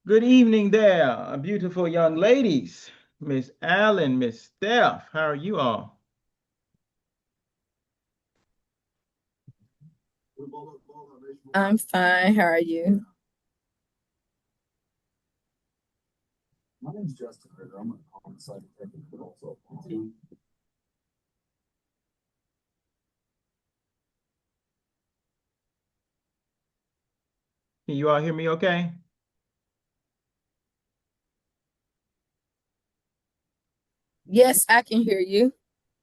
Good evening there, beautiful young ladies. Miss Allen, Miss Steph, how are you all? I'm fine. How are you? Can you all hear me okay? Yes, I can hear you.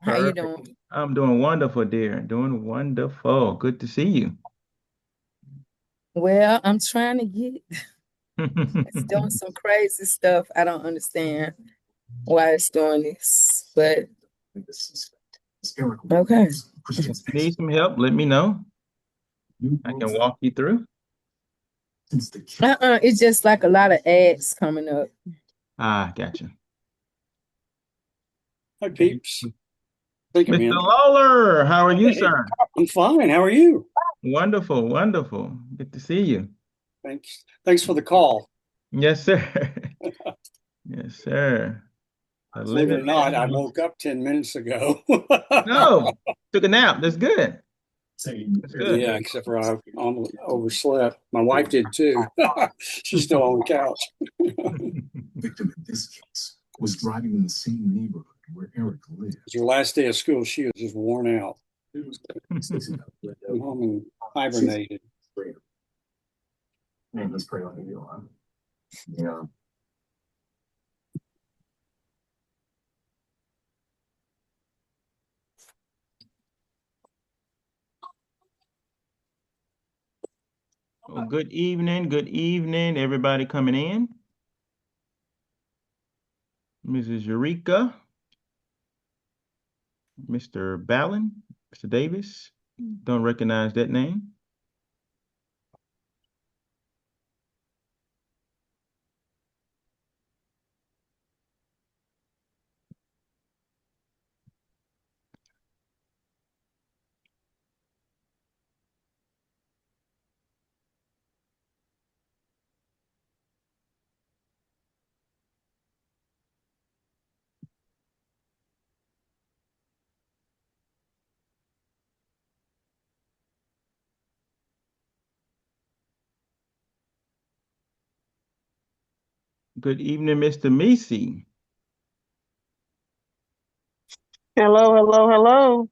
How you Perfect. doing? I'm doing wonderful, dear. Doing wonderful. Good to see you. Well, I'm trying to get it's doing some crazy stuff. I don't understand why it's doing this, but okay. If you need some help, let me know. I can walk you through. It's just like a lot of ads coming up. Ah, gotcha. Hi, peeps. Think of Mr. me. Lawler, how are you, Hey, sir? I'm fine. How are you? Wonderful, wonderful. Good to see you. Thanks. Thanks for the call. Yes, sir. Yes, sir. The Believe it or not, I limitless. woke up 10 minutes ago. No, took a nap. That's good. That's good. Yeah, except for I overslept. My wife did too. She's still on the couch. It's her last day of school. She was just worn out. Went home and hibernated. Well, good evening, everybody coming in. Mrs. Eureka, Mr. Ballin, Mr. Davis. Don't recognize that name. Good evening, Mr. Macy, Hello, hello, hello.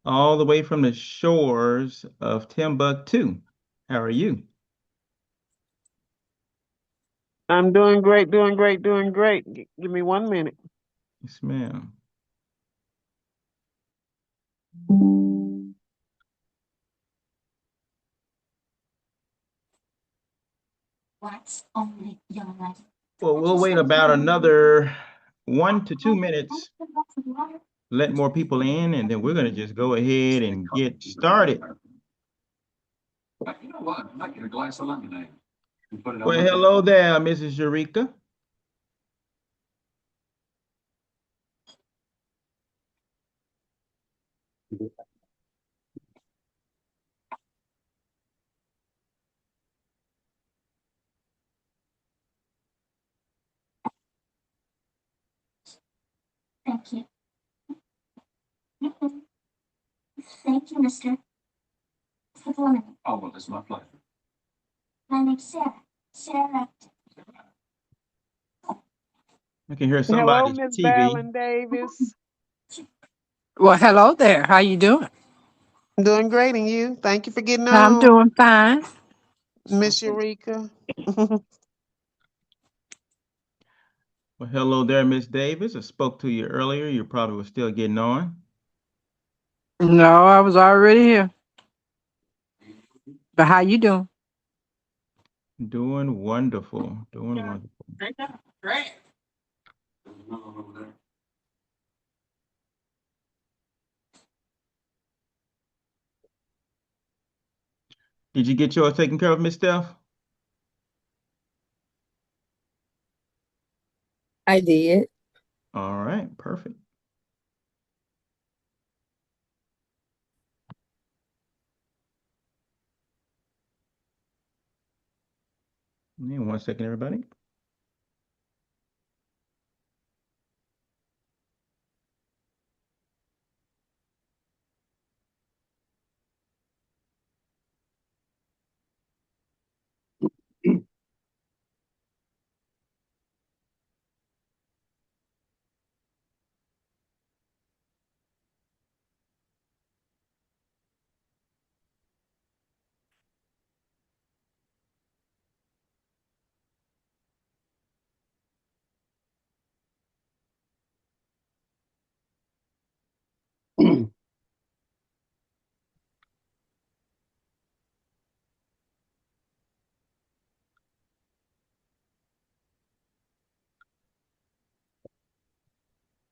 all the way from the shores of Timbuktu. How are you? I'm doing great, doing great, doing great. Give me 1 minute. Yes, ma'am. Well, we'll wait about another 1 to 2 minutes, let more people in, and then we're going to just go ahead and get started. Well, hello there, Mrs. Eureka. Thank you. Thank you, Mr. Coleman. Oh, well, it's my pleasure. My name's Sarah. Sarah. I can hear Hello, somebody's Miss TV. Valen Davis. Well, hello there. How you doing? Doing great, and you? Thank you for getting I'm on, doing fine. Miss Eureka. Well, hello there, Miss Davis. I spoke to you earlier. You probably were still getting on. No, I was already here. But how you doing? Doing wonderful. Doing wonderful. Great. Did you get yours taken care of, Miss Steph? I did. All right, perfect. Yeah, 1 second, everybody.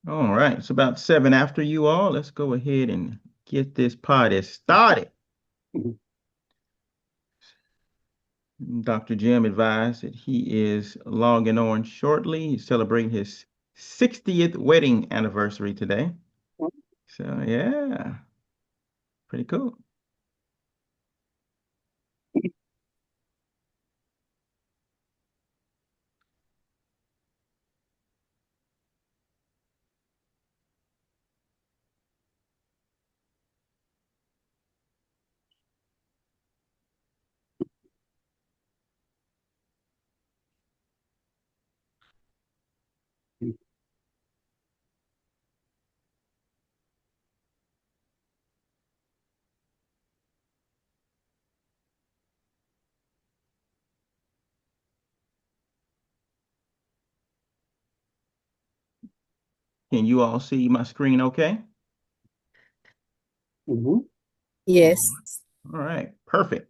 All right, it's about 7 after you all. Let's go ahead and get this party started. Dr. Jim advised that he is logging on shortly. He's celebrating his 60th wedding anniversary today. So, yeah, pretty cool. Can you all see my screen okay? Mhm. Yes. All right, perfect.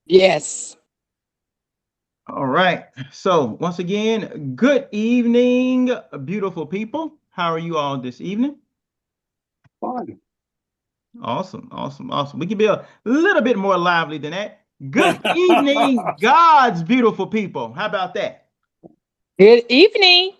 Yes. All right. So once again, good evening, beautiful people. How are you all this evening? Fun. Awesome, awesome, awesome. We can be a little bit more lively than that. Good evening, God's beautiful people. How about that? Good evening.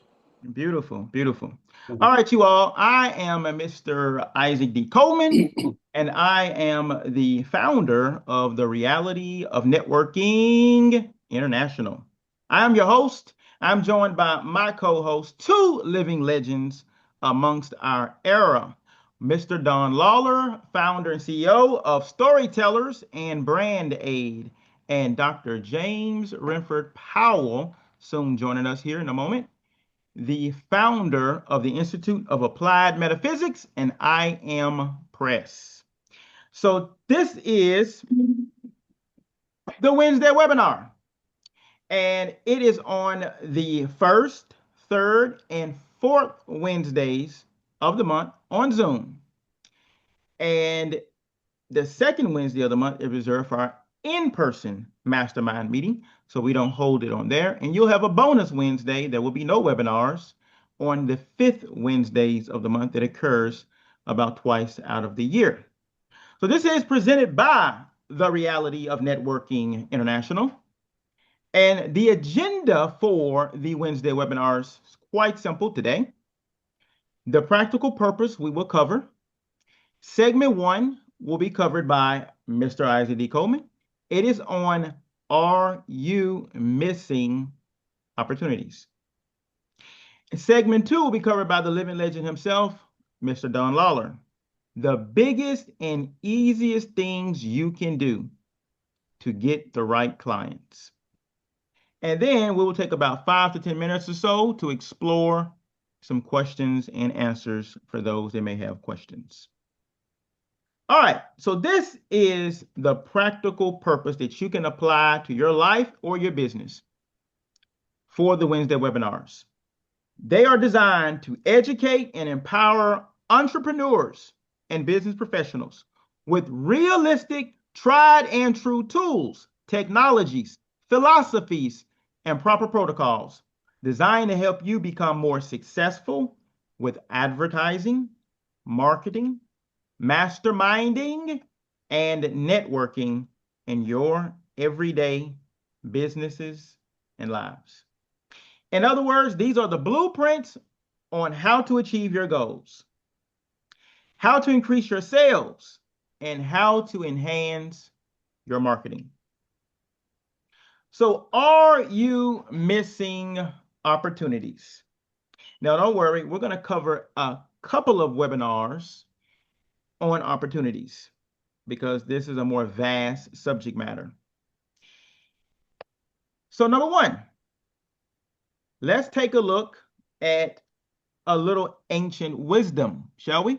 Beautiful, beautiful. All right, you all. I am Mr. Isaac D. Coleman, and I am the founder of the Reality of Networking International. I am your host. I'm joined by my co-host, two living legends amongst our era. Mr. Don Lawler, founder and CEO of Storytellers and Brand Aid, and Dr. James Renford Powell, soon joining us here in a moment, the founder of the Institute of Applied Metaphysics and I Am Press. So this is the Wednesday webinar, and it is on the first, third, and fourth Wednesdays of the month on Zoom. And the second Wednesday of the month is reserved for our in-person mastermind meeting, so we don't hold it on there. And you'll have a bonus Wednesday. There will be no webinars on the fifth Wednesdays of the month that occurs about twice out of the year. So this is presented by the Reality of Networking International. And the agenda for the Wednesday webinars is quite simple today. The practical purpose we will cover. Segment 1 will be covered by Mr. Isaac D. Coleman. It is on Are You Missing Opportunities? Segment 2 will be covered by the living legend himself, Mr. Don Lawler. The biggest and easiest things you can do to get the right clients. And then we will take about 5 to 10 minutes or so to explore some questions and answers for those that may have questions. All right, so this is the practical purpose that you can apply to your life or your business for the Wednesday webinars. They are designed to educate and empower entrepreneurs and business professionals with realistic, tried and true tools, technologies, philosophies, and proper protocols designed to help you become more successful with advertising, marketing, masterminding, and networking in your everyday businesses and lives. In other words, these are the blueprints on how to achieve your goals, how to increase your sales, and how to enhance your marketing. So, are you missing opportunities? Now, don't worry, we're going to cover a couple of webinars on opportunities because this is a more vast subject matter. So, number one, let's take a look at a little ancient wisdom, shall we?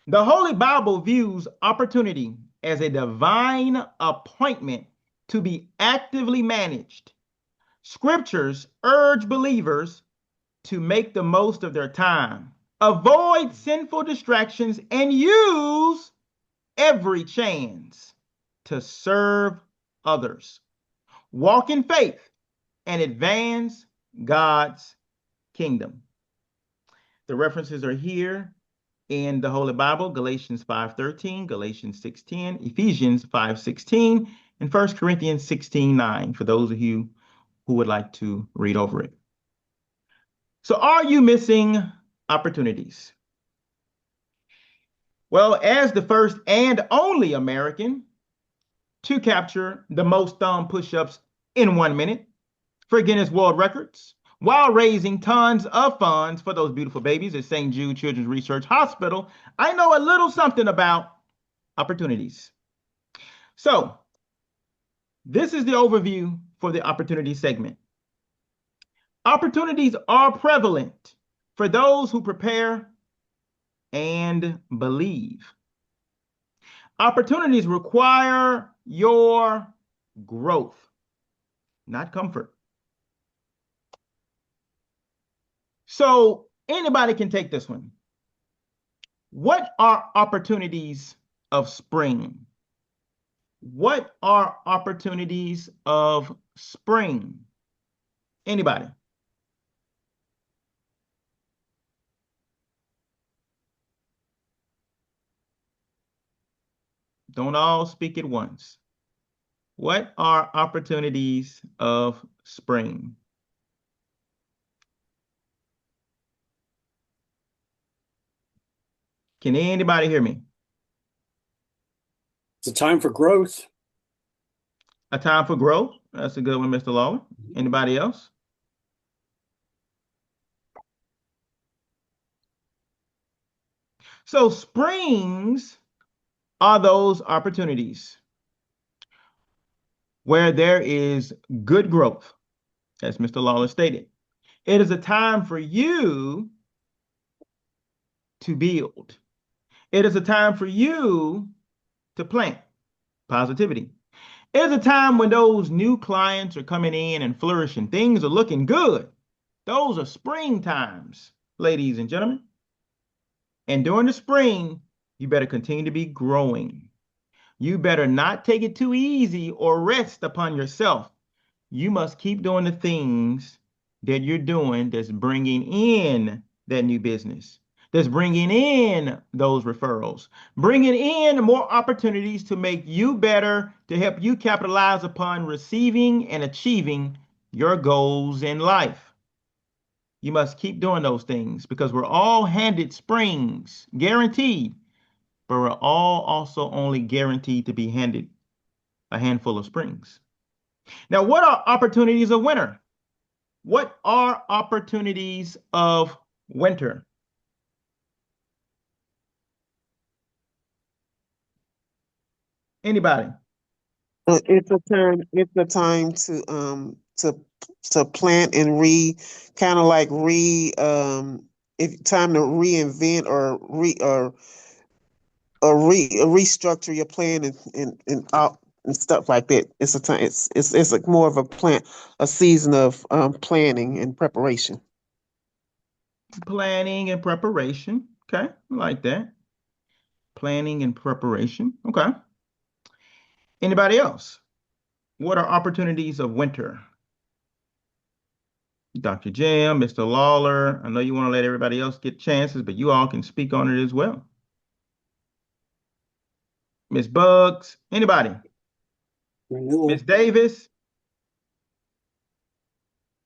The Holy Bible views opportunity as a divine appointment to be actively managed. Scriptures urge believers to make the most of their time, avoid sinful distractions, and use every chance to serve others. Walk in faith and advance God's kingdom. The references are here in the Holy Bible: Galatians 5:13, Galatians 6:10, Ephesians 5:16, and 1 Corinthians 16:9, for those of you who would like to read over it. So are you missing opportunities? Well, as the first and only American to capture the most thumb push-ups in 1 minute for Guinness World Records, while raising tons of funds for those beautiful babies at St. Jude Children's Research Hospital, I know a little something about opportunities. So, this is the overview for the opportunity segment. Opportunities are prevalent for those who prepare and believe. Opportunities require your growth, not comfort. So anybody can take this one. What are opportunities of spring? What are opportunities of spring? Anybody? Don't all speak at once. What are opportunities of spring? Can anybody hear me? It's a time for growth. A time for growth. That's a good one, Mr. Lawler. Anybody else? So springs are those opportunities where there is good growth, as Mr. Lawler stated. It is a time for you to build. It is a time for you to plant positivity. It is a time when those new clients are coming in and flourishing. Things are looking good. Those are spring times, ladies and gentlemen. And during the spring, you better continue to be growing. You better not take it too easy or rest upon yourself. You must keep doing the things that you're doing that's bringing in that new business, that's bringing in those referrals, bringing in more opportunities to make you better, to help you capitalize upon receiving and achieving your goals in life. You must keep doing those things because we're all handed springs, guaranteed, but we're all also only guaranteed to be handed a handful of springs. Now, what are opportunities of winter? What are opportunities of winter? Anybody? It's a time to plant and kind of like if time to reinvent or restructure your plan and stuff like that. It's a time. It's like more of a season of planning and preparation. Planning and preparation. Okay, I like that. Planning and preparation. Okay. Anybody else? What are opportunities of winter? Dr. Jim, Mr. Lawler, I know you want to let everybody else get chances, but you all can speak on it as well. Miss Bugs, anybody? Renewal. Miss Davis,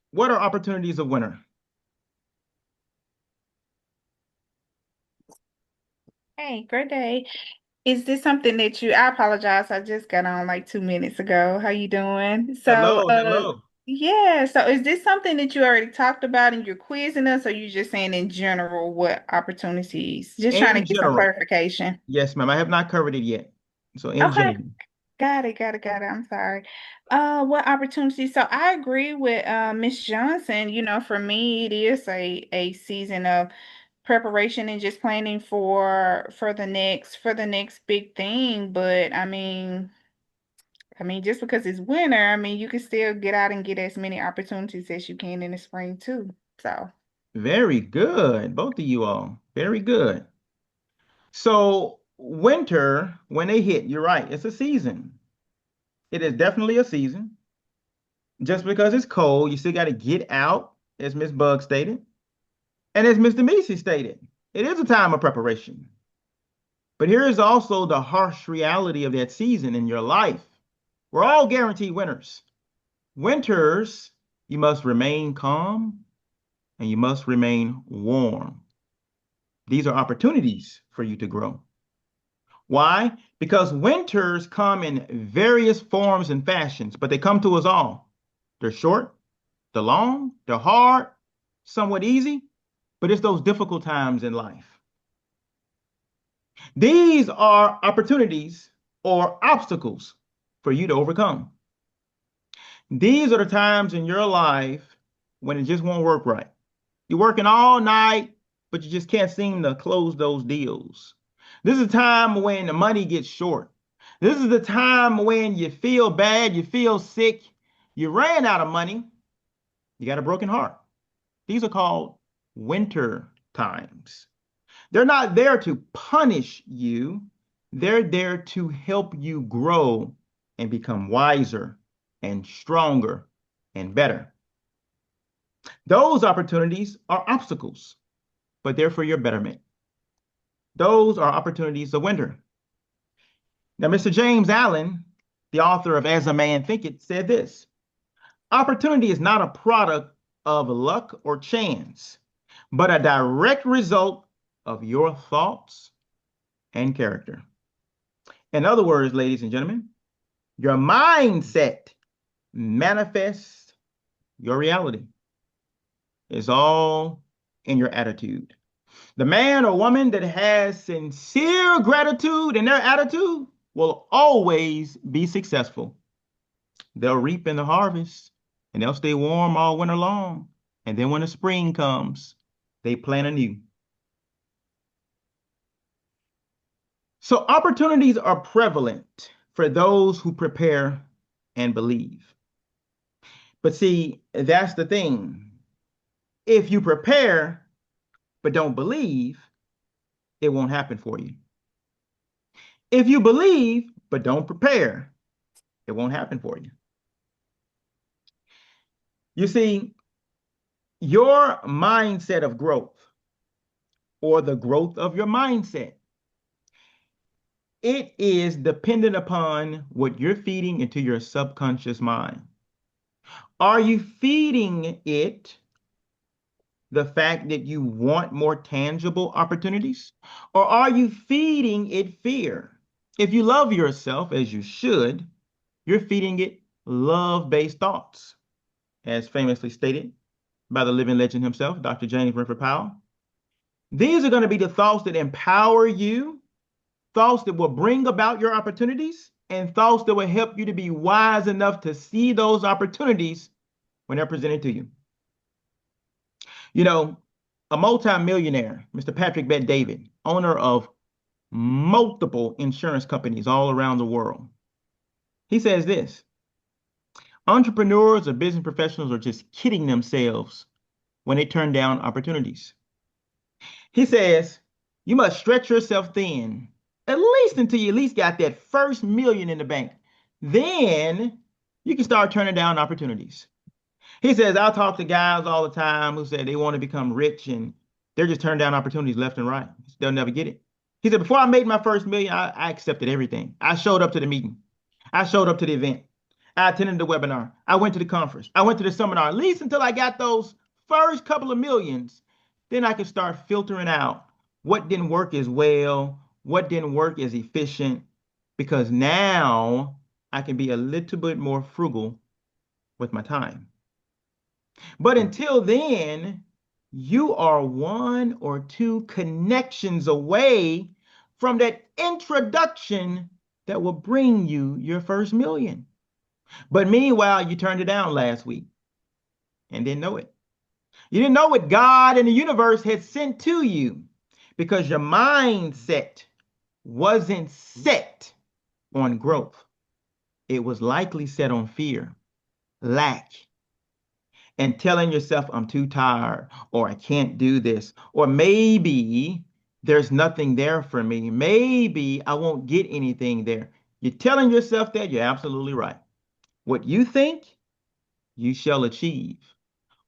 what are opportunities of winter? Hey, great day. Is this something that I apologize, I just got on like 2 minutes ago. How you doing? Hello, hello. Yeah, so is this something that you already talked about and you're quizzing us, or you just saying in general what opportunities? Just trying to In get some general, clarification. yes, ma'am. I have not covered it yet. So in Okay, general, got it. I'm sorry. What opportunities? So I agree with Miss Johnson. For me, it is a season of preparation and just planning for the next big thing. But just because it's winter, you can still get out and get as many opportunities as you can in the spring too. So, very good. Both of you all, very good. So winter, when they hit, you're right. It's a season. It is definitely a season. Just because it's cold, you still got to get out, as Miss Bug stated, and as Mr. Macy stated. It is a time of preparation. But here is also the harsh reality of that season in your life. We're all guaranteed winners. Winters, you must remain calm and you must remain warm. These are opportunities for you to grow. Why? Because winters come in various forms and fashions, but they come to us all. They're short, they're long, they're hard, somewhat easy, but it's those difficult times in life. These are opportunities or obstacles for you to overcome. These are the times in your life when it just won't work right. You're working all night, but you just can't seem to close those deals. This is a time when the money gets short. This is the time when you feel bad, you feel sick, you ran out of money, you got a broken heart. These are called winter times. They're not there to punish you. They're there to help you grow and become wiser and stronger and better. Those opportunities are obstacles, but they're for your betterment. Those are opportunities of winter. Now, Mr. James Allen, the author of As a Man Thinketh, said this: opportunity is not a product of luck or chance, but a direct result of your thoughts and character. In other words, ladies and gentlemen, your mindset manifests your reality. It's all in your attitude. The man or woman that has sincere gratitude in their attitude will always be successful. They'll reap in the harvest and they'll stay warm all winter long. And then when the spring comes, they plant anew. So opportunities are prevalent for those who prepare and believe. But see, that's the thing. If you prepare but don't believe, it won't happen for you. If you believe but don't prepare, it won't happen for you. You see, your mindset of growth, or the growth of your mindset, it is dependent upon what you're feeding into your subconscious mind. Are you feeding it the fact that you want more tangible opportunities? Or are you feeding it fear? If you love yourself as you should, you're feeding it love-based thoughts, as famously stated by the living legend himself, Dr. James Renfrew Powell. These are going to be the thoughts that empower you, thoughts that will bring about your opportunities, and thoughts that will help you to be wise enough to see those opportunities when they're presented to you. You know, a multimillionaire, Mr. Patrick Bet-David, owner of multiple insurance companies all around the world, he says this: entrepreneurs or business professionals are just kidding themselves when they turn down opportunities. He says, you must stretch yourself thin, at least until you at least got that first million in the bank. Then you can start turning down opportunities. He says, I'll talk to guys all the time who say they want to become rich and they're just turning down opportunities left and right. They'll never get it. He said, before I made my first million, I accepted everything. I showed up to the meeting. I showed up to the event. I attended the webinar. I went to the conference. I went to the seminar, at least until I got those first couple of millions. Then I could start filtering out what didn't work as well, what didn't work as efficient, because now I can be a little bit more frugal with my time. But until then, you are one or two connections away from that introduction that will bring you your first million. But meanwhile, you turned it down last week and didn't know it. You didn't know what God and the universe had sent to you because your mindset wasn't set on growth. It was likely set on fear, lack, and telling yourself, I'm too tired, or I can't do this, or maybe there's nothing there for me. Maybe I won't get anything there. You're telling yourself that, you're absolutely right. What you think, you shall achieve.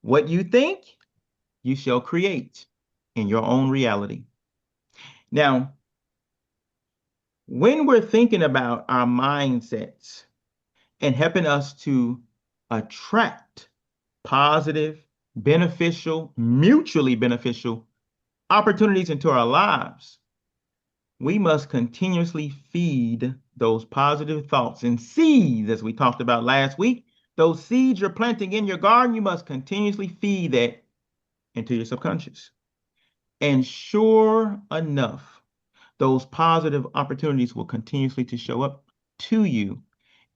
What you think, you shall create in your own reality. Now, when we're thinking about our mindsets and helping us to attract positive, beneficial, mutually beneficial opportunities into our lives, we must continuously feed those positive thoughts and seeds, as we talked about last week. Those seeds you're planting in your garden, you must continuously feed that into your subconscious. And sure enough, those positive opportunities will continuously to show up to you.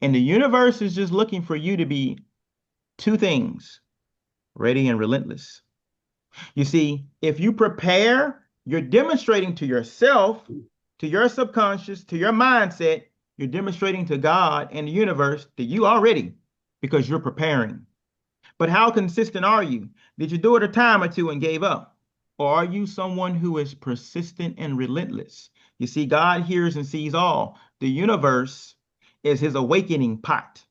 And the universe is just looking for you to be two things: ready and relentless. You see, if you prepare, you're demonstrating to yourself, to your subconscious, to your mindset, you're demonstrating to God and the universe that you are ready because you're preparing. But how consistent are you? Did you do it a time or two and gave up? Or are you someone who is persistent and relentless? You see, God hears and sees all. The universe is his awakening pot.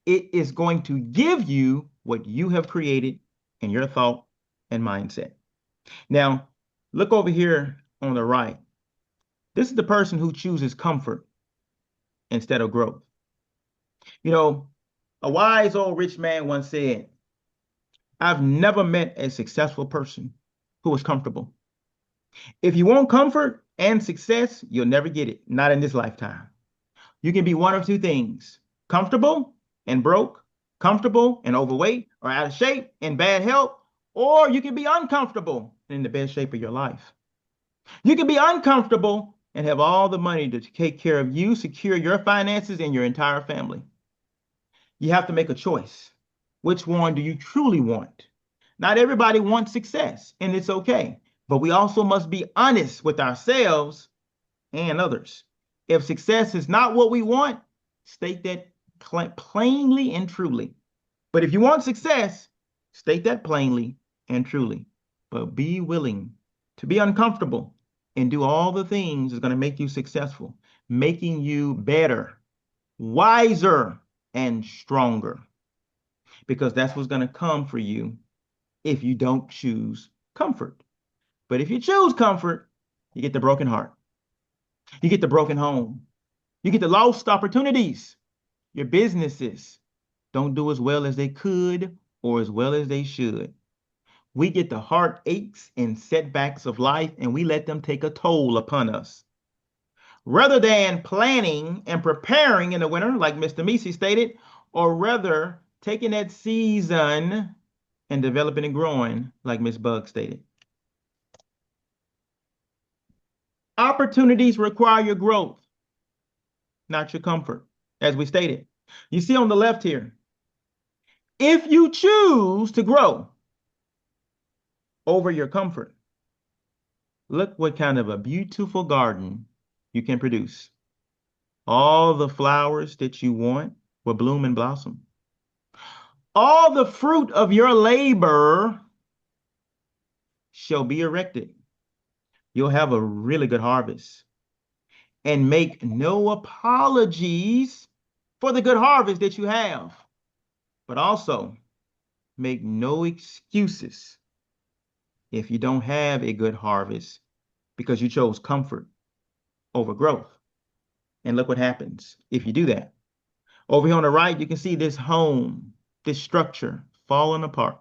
It is going to give you what you have created in your thought and mindset. Now, look over here on the right. This is the person who chooses comfort instead of growth. You know, a wise old rich man once said, I've never met a successful person who was comfortable. If you want comfort and success, you'll never get it, not in this lifetime. You can be one of two things: comfortable and broke, comfortable and overweight or out of shape and bad health, or you can be uncomfortable and in the best shape of your life. You can be uncomfortable and have all the money to take care of you, secure your finances and your entire family. You have to make a choice. Which one do you truly want? Not everybody wants success, and it's okay. But we also must be honest with ourselves and others. If success is not what we want, state that plainly and truly. But if you want success, state that plainly and truly. But be willing to be uncomfortable and do all the things that's going to make you successful, making you better, wiser, and stronger. Because that's what's going to come for you if you don't choose comfort. But if you choose comfort, you get the broken heart. You get the broken home. You get the lost opportunities. Your businesses don't do as well as they could or as well as they should. We get the heartaches and setbacks of life, and we let them take a toll upon us. Rather than planning and preparing in the winter, like Mr. Misi stated, or rather taking that season and developing and growing, like Miss Bug stated. Opportunities require your growth, not your comfort, as we stated. You see on the left here, if you choose to grow over your comfort, look what kind of a beautiful garden you can produce. All the flowers that you want will bloom and blossom. All the fruit of your labor shall be erected. You'll have a really good harvest. And make no apologies for the good harvest that you have, but also make no excuses if you don't have a good harvest because you chose comfort over growth. And look what happens if you do that. Over here on the right, you can see this home, this structure falling apart.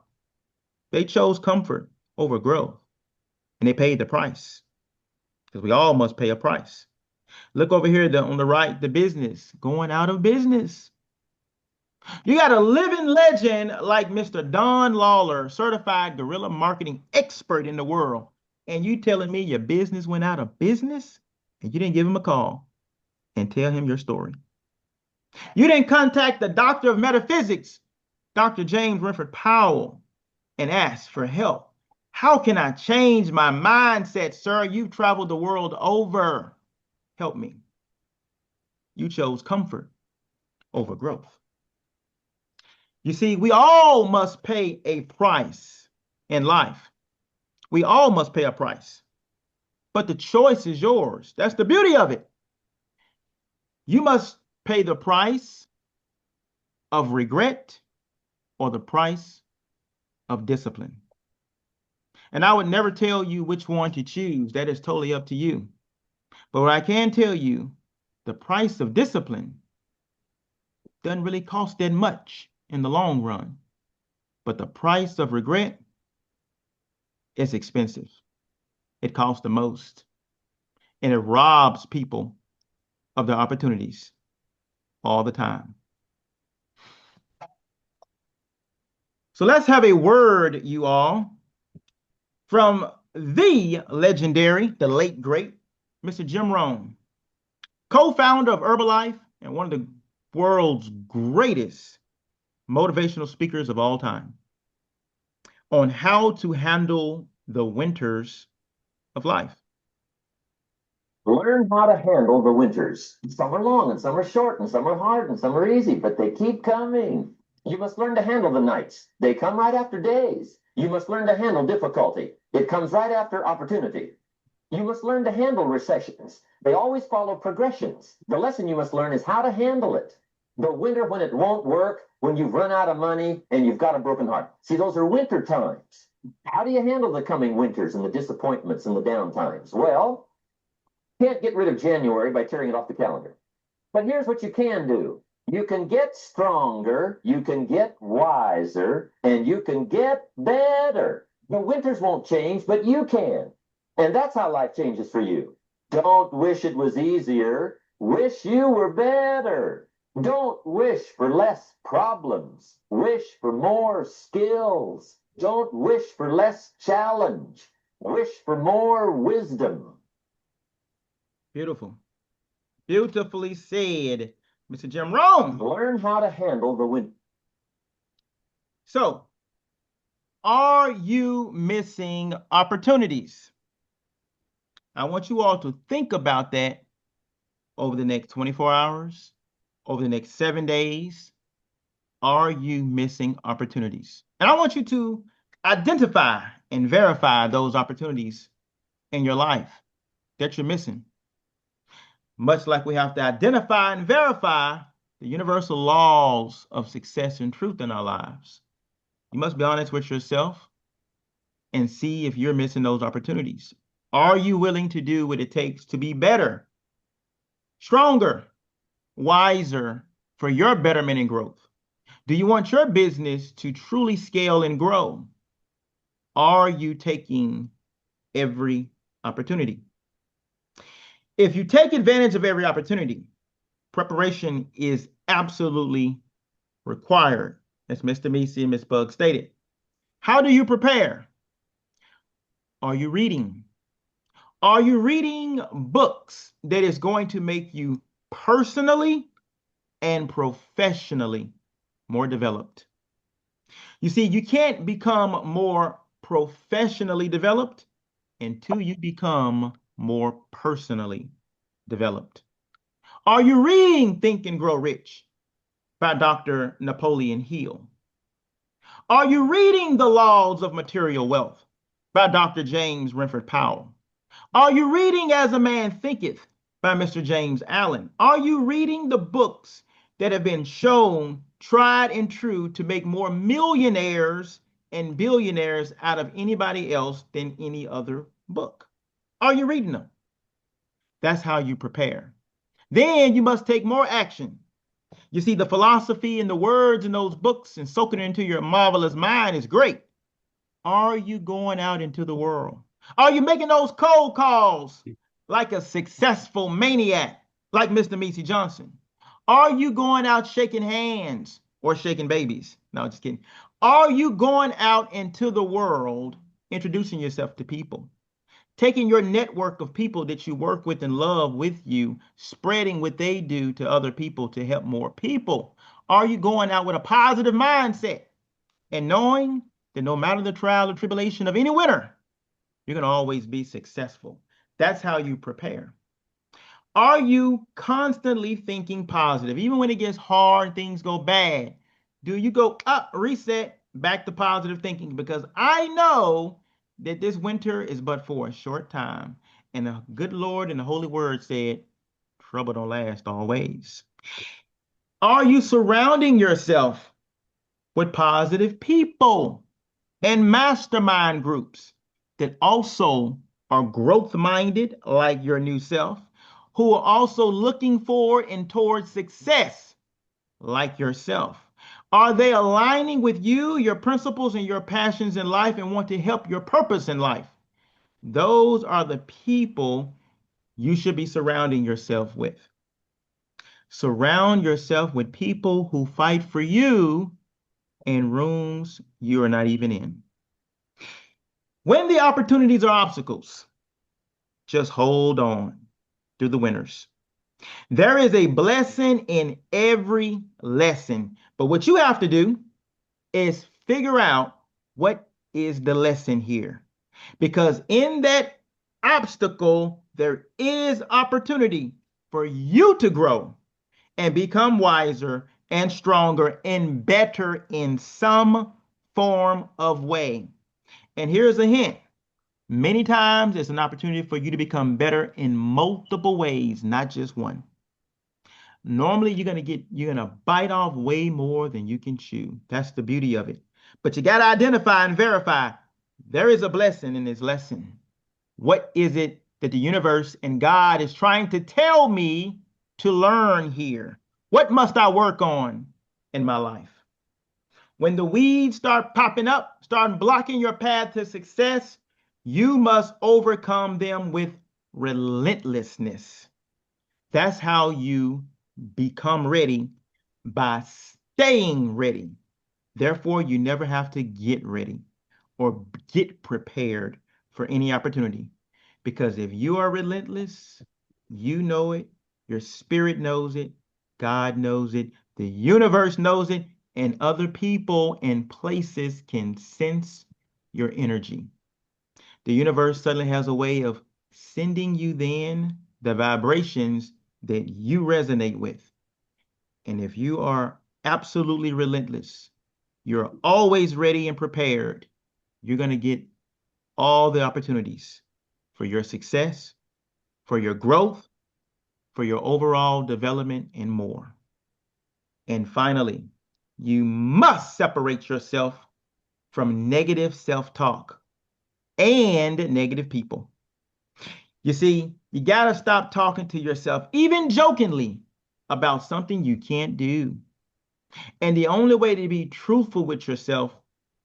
They chose comfort over growth, and they paid the price, because we all must pay a price. Look over here on the right, the business going out of business. You got a living legend like Mr. Don Lawler, certified guerrilla marketing expert in the world, and you telling me your business went out of business and you didn't give him a call and tell him your story. You didn't contact the doctor of metaphysics, Dr. James Renford Powell, and ask for help. How can I change my mindset, sir? You've traveled the world over. Help me. You chose comfort over growth. You see, we all must pay a price in life. We all must pay a price. But the choice is yours. That's the beauty of it. You must pay the price of regret or the price of discipline. And I would never tell you which one to choose. That is totally up to you. But what I can tell you, the price of discipline doesn't really cost that much in the long run. But the price of regret is expensive. It costs the most. And it robs people of their opportunities all the time. So let's have a word, you all, from the legendary, the late great, Mr. Jim Rohn, co-founder of Herbalife and one of the world's greatest motivational speakers of all time, on how to handle the winters of life. Learn how to handle the winters. Some are long and some are short and some are hard and some are easy, but they keep coming. You must learn to handle the nights. They come right after days. You must learn to handle difficulty. It comes right after opportunity. You must learn to handle recessions. They always follow progressions. The lesson you must learn is how to handle it. The winter when it won't work, when you've run out of money and you've got a broken heart. See, those are winter times. How do you handle the coming winters and the disappointments and the down times? Well, you can't get rid of January by tearing it off the calendar. But here's what you can do. You can get stronger, you can get wiser, and you can get better. The winters won't change, but you can. And that's how life changes for you. Don't wish it was easier. Wish you were better. Don't wish for less problems. Wish for more skills. Don't wish for less challenge. Wish for more wisdom. Beautiful. Beautifully said, Mr. Jim Rome. Learn how to handle the winter. So, are you missing opportunities? I want you all to think about that over the next 24 hours, over the next 7 days. Are you missing opportunities? And I want you to identify and verify those opportunities in your life that you're missing. Much like we have to identify and verify the universal laws of success and truth in our lives. You must be honest with yourself and see if you're missing those opportunities. Are you willing to do what it takes to be better, stronger, wiser for your betterment and growth? Do you want your business to truly scale and grow? Are you taking every opportunity? If you take advantage of every opportunity, preparation is absolutely required, as Mr. Meese and Ms. Bug stated. How do you prepare? Are you reading? Are you reading books that is going to make you personally and professionally more developed? You see, you can't become more professionally developed until you become more personally developed. Are you reading Think and Grow Rich by Dr. Napoleon Hill? Are you reading The Laws of Material Wealth by Dr. James Renford Powell? Are you reading As a Man Thinketh by Mr. James Allen? Are you reading the books that have been shown, tried and true to make more millionaires and billionaires out of anybody else than any other book? Are you reading them? That's how you prepare. Then you must take more action. You see, the philosophy and the words in those books and soaking it into your marvelous mind is great. Are you going out into the world? Are you making those cold calls like a successful maniac, like Mr. Meese Johnson? Are you going out shaking hands or shaking babies? No, just kidding. Are you going out into the world, introducing yourself to people? Taking your network of people that you work with and love with you, spreading what they do to other people to help more people? Are you going out with a positive mindset and knowing that no matter the trial or tribulation of any winter, you're going to always be successful? That's how you prepare. Are you constantly thinking positive? Even when it gets hard, things go bad. Do you go up, reset, back to positive thinking? Because I know that this winter is but for a short time. And the good Lord and the Holy Word said, trouble don't last always. Are you surrounding yourself with positive people and mastermind groups that also are growth-minded like your new self, who are also looking forward and towards success like yourself? Are they aligning with you, your principles, and your passions in life and want to help your purpose in life? Those are the people you should be surrounding yourself with. Surround yourself with people who fight for you in rooms you are not even in. When the opportunities are obstacles, just hold on through the winters. There is a blessing in every lesson, but what you have to do is figure out what is the lesson here. Because in that obstacle, there is opportunity for you to grow and become wiser and stronger and better in some form of way. And here's a hint. Many times it's an opportunity for you to become better in multiple ways, not just one. Normally you're gonna bite off way more than you can chew. That's the beauty of it. But you gotta identify and verify. There is a blessing in this lesson. What is it that the universe and God is trying to tell me to learn here? What must I work on in my life? When the weeds start popping up, start blocking your path to success, you must overcome them with relentlessness. That's how you become ready, by staying ready. Therefore, you never have to get ready or get prepared for any opportunity. Because if you are relentless, you know it, your spirit knows it, God knows it, the universe knows it, and other people and places can sense your energy. The universe suddenly has a way of sending you then the vibrations that you resonate with. And if you are absolutely relentless, you're always ready and prepared, you're going to get all the opportunities for your success, for your growth, for your overall development, and more. And finally, you must separate yourself from negative self-talk and negative people. You see, you got to stop talking to yourself, even jokingly, about something you can't do. And the only way to be truthful with yourself,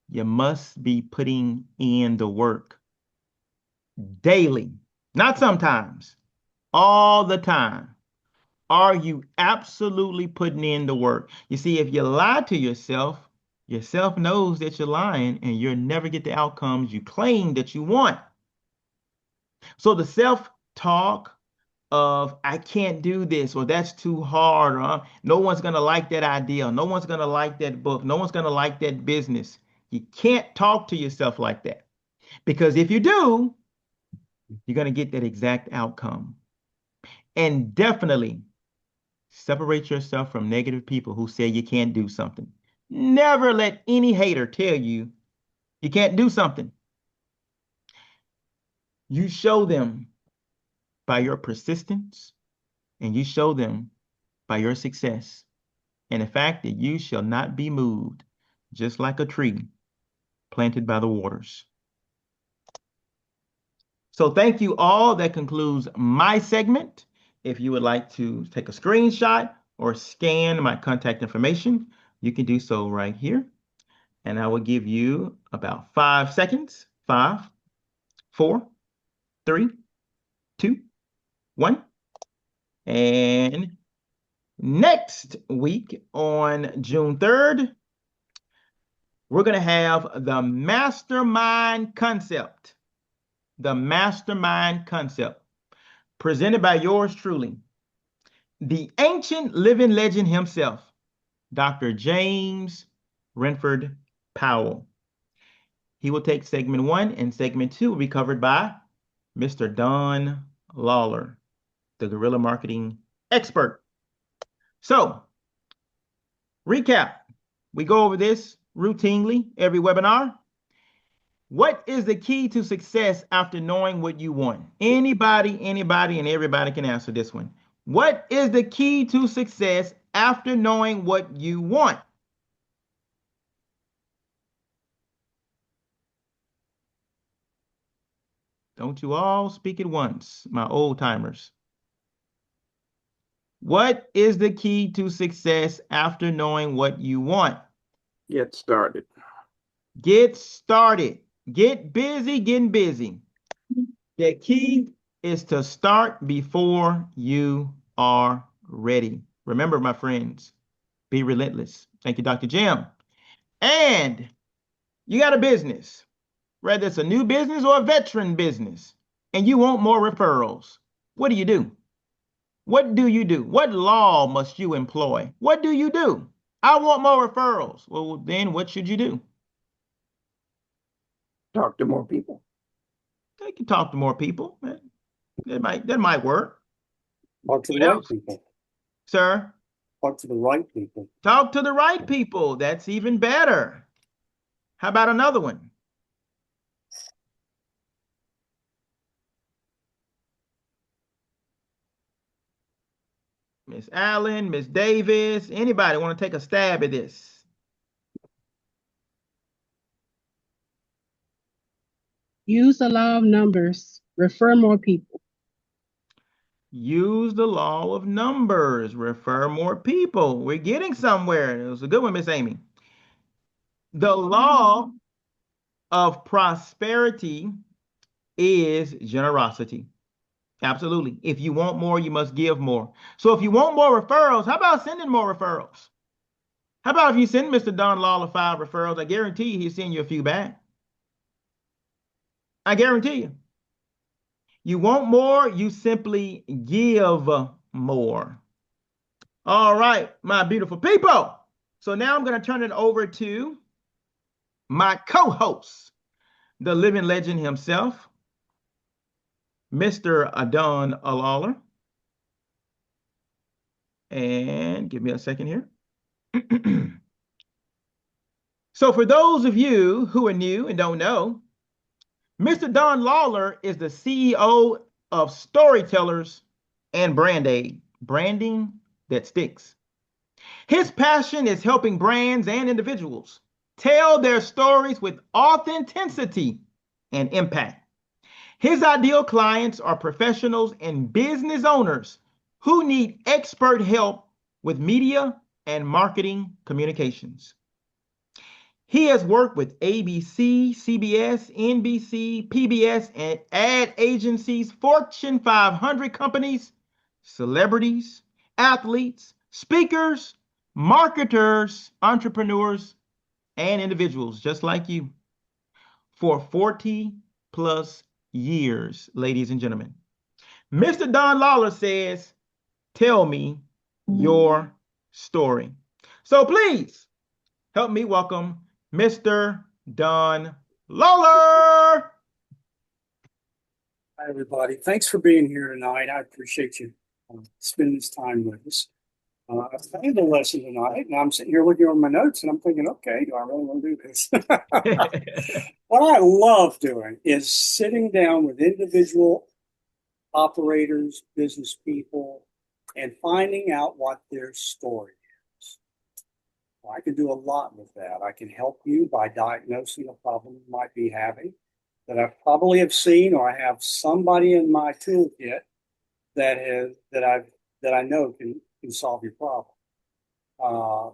you must be putting in the work daily, not sometimes, all the time. Are you absolutely putting in the work? You see, if you lie to yourself, yourself knows that you're lying and you'll never get the outcomes you claim that you want. So the self-talk of I can't do this, or that's too hard, or no one's going to like that idea, no one's going to like that book, no one's going to like that business. You can't talk to yourself like that, because if you do, you're going to get that exact outcome. And definitely separate yourself from negative people who say you can't do something. Never let any hater tell you you can't do something. You show them by your persistence, and you show them by your success, and the fact that you shall not be moved, just like a tree planted by the waters. So thank you all. That concludes my segment. If you would like to take a screenshot or scan my contact information, you can do so right here. And I will give you about 5 seconds. 5, 4, 3, 2, 1. And next week on June 3rd, we're going to have the mastermind concept. The mastermind concept, presented by yours truly, the ancient living legend himself, Dr. James Renford Powell. He will take segment 1, and segment 2 will be covered by Mr. Don Lawler, the guerrilla marketing expert. So, recap. We go over this routinely every webinar. What is the key to success after knowing what you want? Anybody, and everybody can answer this one. What is the key to success after knowing what you want? Don't you all speak at once, my old timers. What is the key to success after knowing what you want? Get started. Get started. Get busy getting busy. The key is to start before you are ready. Remember, my friends, be relentless. Thank you, Dr. Jim. And you got a business, whether it's a new business or a veteran business, and you want more referrals. What do you do? What do you do? What law must you employ? What do you do? I want more referrals. Well, then what should you do? Talk to more people. They can talk to more people. That might work. Talk to the What right else? people. Sir? Talk to the right people. Talk to the right people. That's even better. How about another one? Miss Allen, Miss Davis, anybody want to take a stab at this? Use the law of numbers. Refer more people. Use the law of numbers. Refer more people. We're getting somewhere. It was a good one, Miss Amy. The law of prosperity is generosity. Absolutely. If you want more, you must give more. So if you want more referrals, how about sending more referrals? How about if you send Mr. Don Lawler 5 referrals? I guarantee you he'll send you a few back. I guarantee you. You want more, you simply give more. All right, my beautiful people. So now I'm going to turn it over to my co-host, the living legend himself, Mr. Don Lawler. And give me a second here. So for those of you who are new and don't know, Mr. Don Lawler is the CEO of Storytellers and Brand Aid, branding that sticks. His passion is helping brands and individuals tell their stories with authenticity and impact. His ideal clients are professionals and business owners who need expert help with media and marketing communications. He has worked with ABC, CBS, NBC, PBS, and ad agencies, Fortune 500 companies, celebrities, athletes, speakers, marketers, entrepreneurs, and individuals just like you for 40 plus years, ladies and gentlemen. Mr. Don Lawler says, tell me your story. So please help me welcome Mr. Don Lawler. Hi, everybody. Thanks for being here tonight. I appreciate you spending this time with us. I had a lesson tonight, and I'm sitting here looking over my notes, and I'm thinking, okay, do I really want to do this? What I love doing is sitting down with individual operators, business people, and finding out what their story is. Well, I can do a lot with that. I can help you by diagnosing a problem you might be having that I probably have seen, or I have somebody in my toolkit that I know can solve your problem. I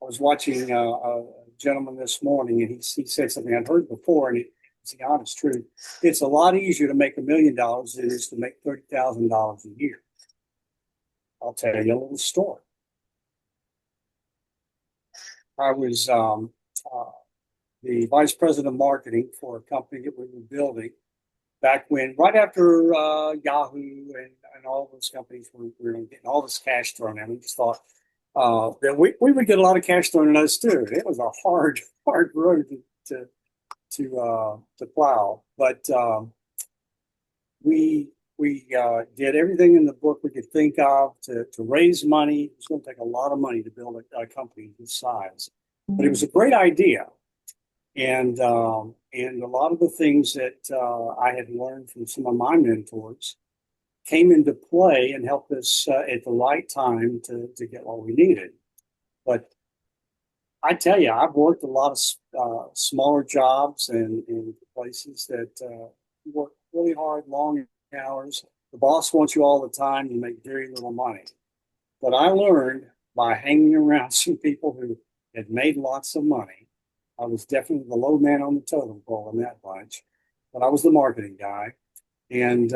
was watching a gentleman this morning, and he said something I'd heard before, and it's the honest truth. It's a lot easier to make $1 million than it is to make $30,000 a year. I'll tell you a little story. I was the vice president of marketing for a company that we were building back when, right after Yahoo and all those companies were getting all this cash thrown at them. We just thought that we would get a lot of cash thrown at us too. It was a hard road to plow, but we did everything in the book we could think of to raise money. It was going to take a lot of money to build a company this size, but it was a great idea. And a lot of the things that I had learned from some of my mentors came into play and helped us at the right time to get what we needed. But I tell you, I've worked a lot of smaller jobs and places that work really hard, long hours. The boss wants you all the time. You make very little money. But I learned by hanging around some people who had made lots of money. I was definitely the low man on the totem pole in that bunch, but I was the marketing guy. And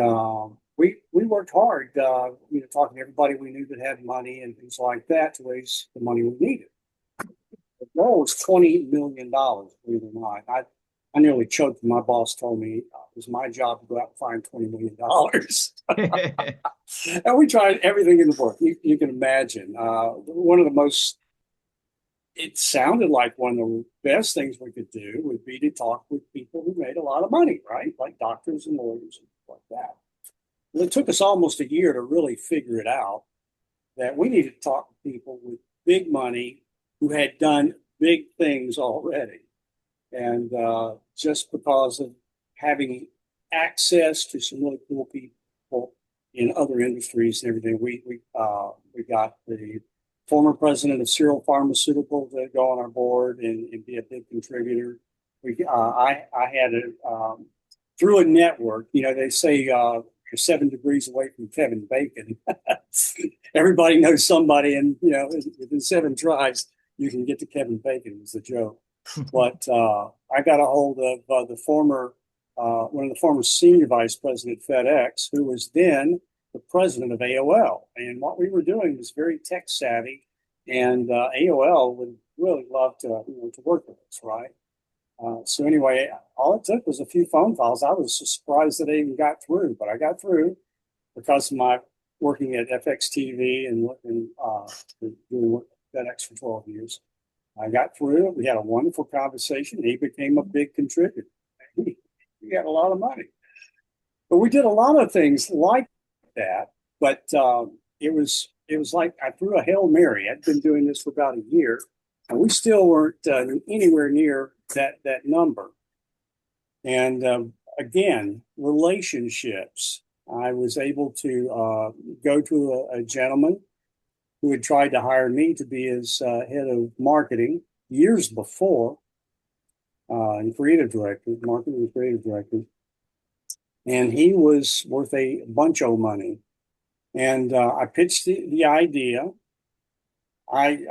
we worked hard, talking to everybody we knew that had money and things like that to raise the money we needed. The goal was $20 million, believe it or not. I nearly choked when my boss told me it was my job to go out and find $20 million. And we tried everything in the book. You can imagine. It sounded like one of the best things we could do would be to talk with people who made a lot of money, right? Like doctors and lawyers and stuff like that. Well, it took us almost a year to really figure it out that we needed to talk to people with big money who had done big things already. And just because of having access to some really cool people in other industries and everything. We got the former president of Serial Pharmaceuticals to go on our board and be a big contributor. I had through a network. They say you're 7 degrees away from Kevin Bacon. Everybody knows somebody, and within 7 tries, you can get to Kevin Bacon. It's a joke. But I got a hold of the former one of the former senior vice president at FedEx, who was then the president of AOL. And what we were doing was very tech savvy, and AOL would really love to work with us, right? So anyway, all it took was a few phone calls. I was surprised that I even got through, but I got through because of my working at FX TV and doing FedEx for 12 years. I got through it. We had a wonderful conversation. He became a big contributor. We got a lot of money. But we did a lot of things like that. But it was like I threw a Hail Mary. I'd been doing this for about a year, and we still weren't anywhere near that number. And again, relationships. I was able to go to a gentleman who had tried to hire me to be his head of marketing years before, and creative director, marketing and creative director. And he was worth a bunch of money. And I pitched the idea. I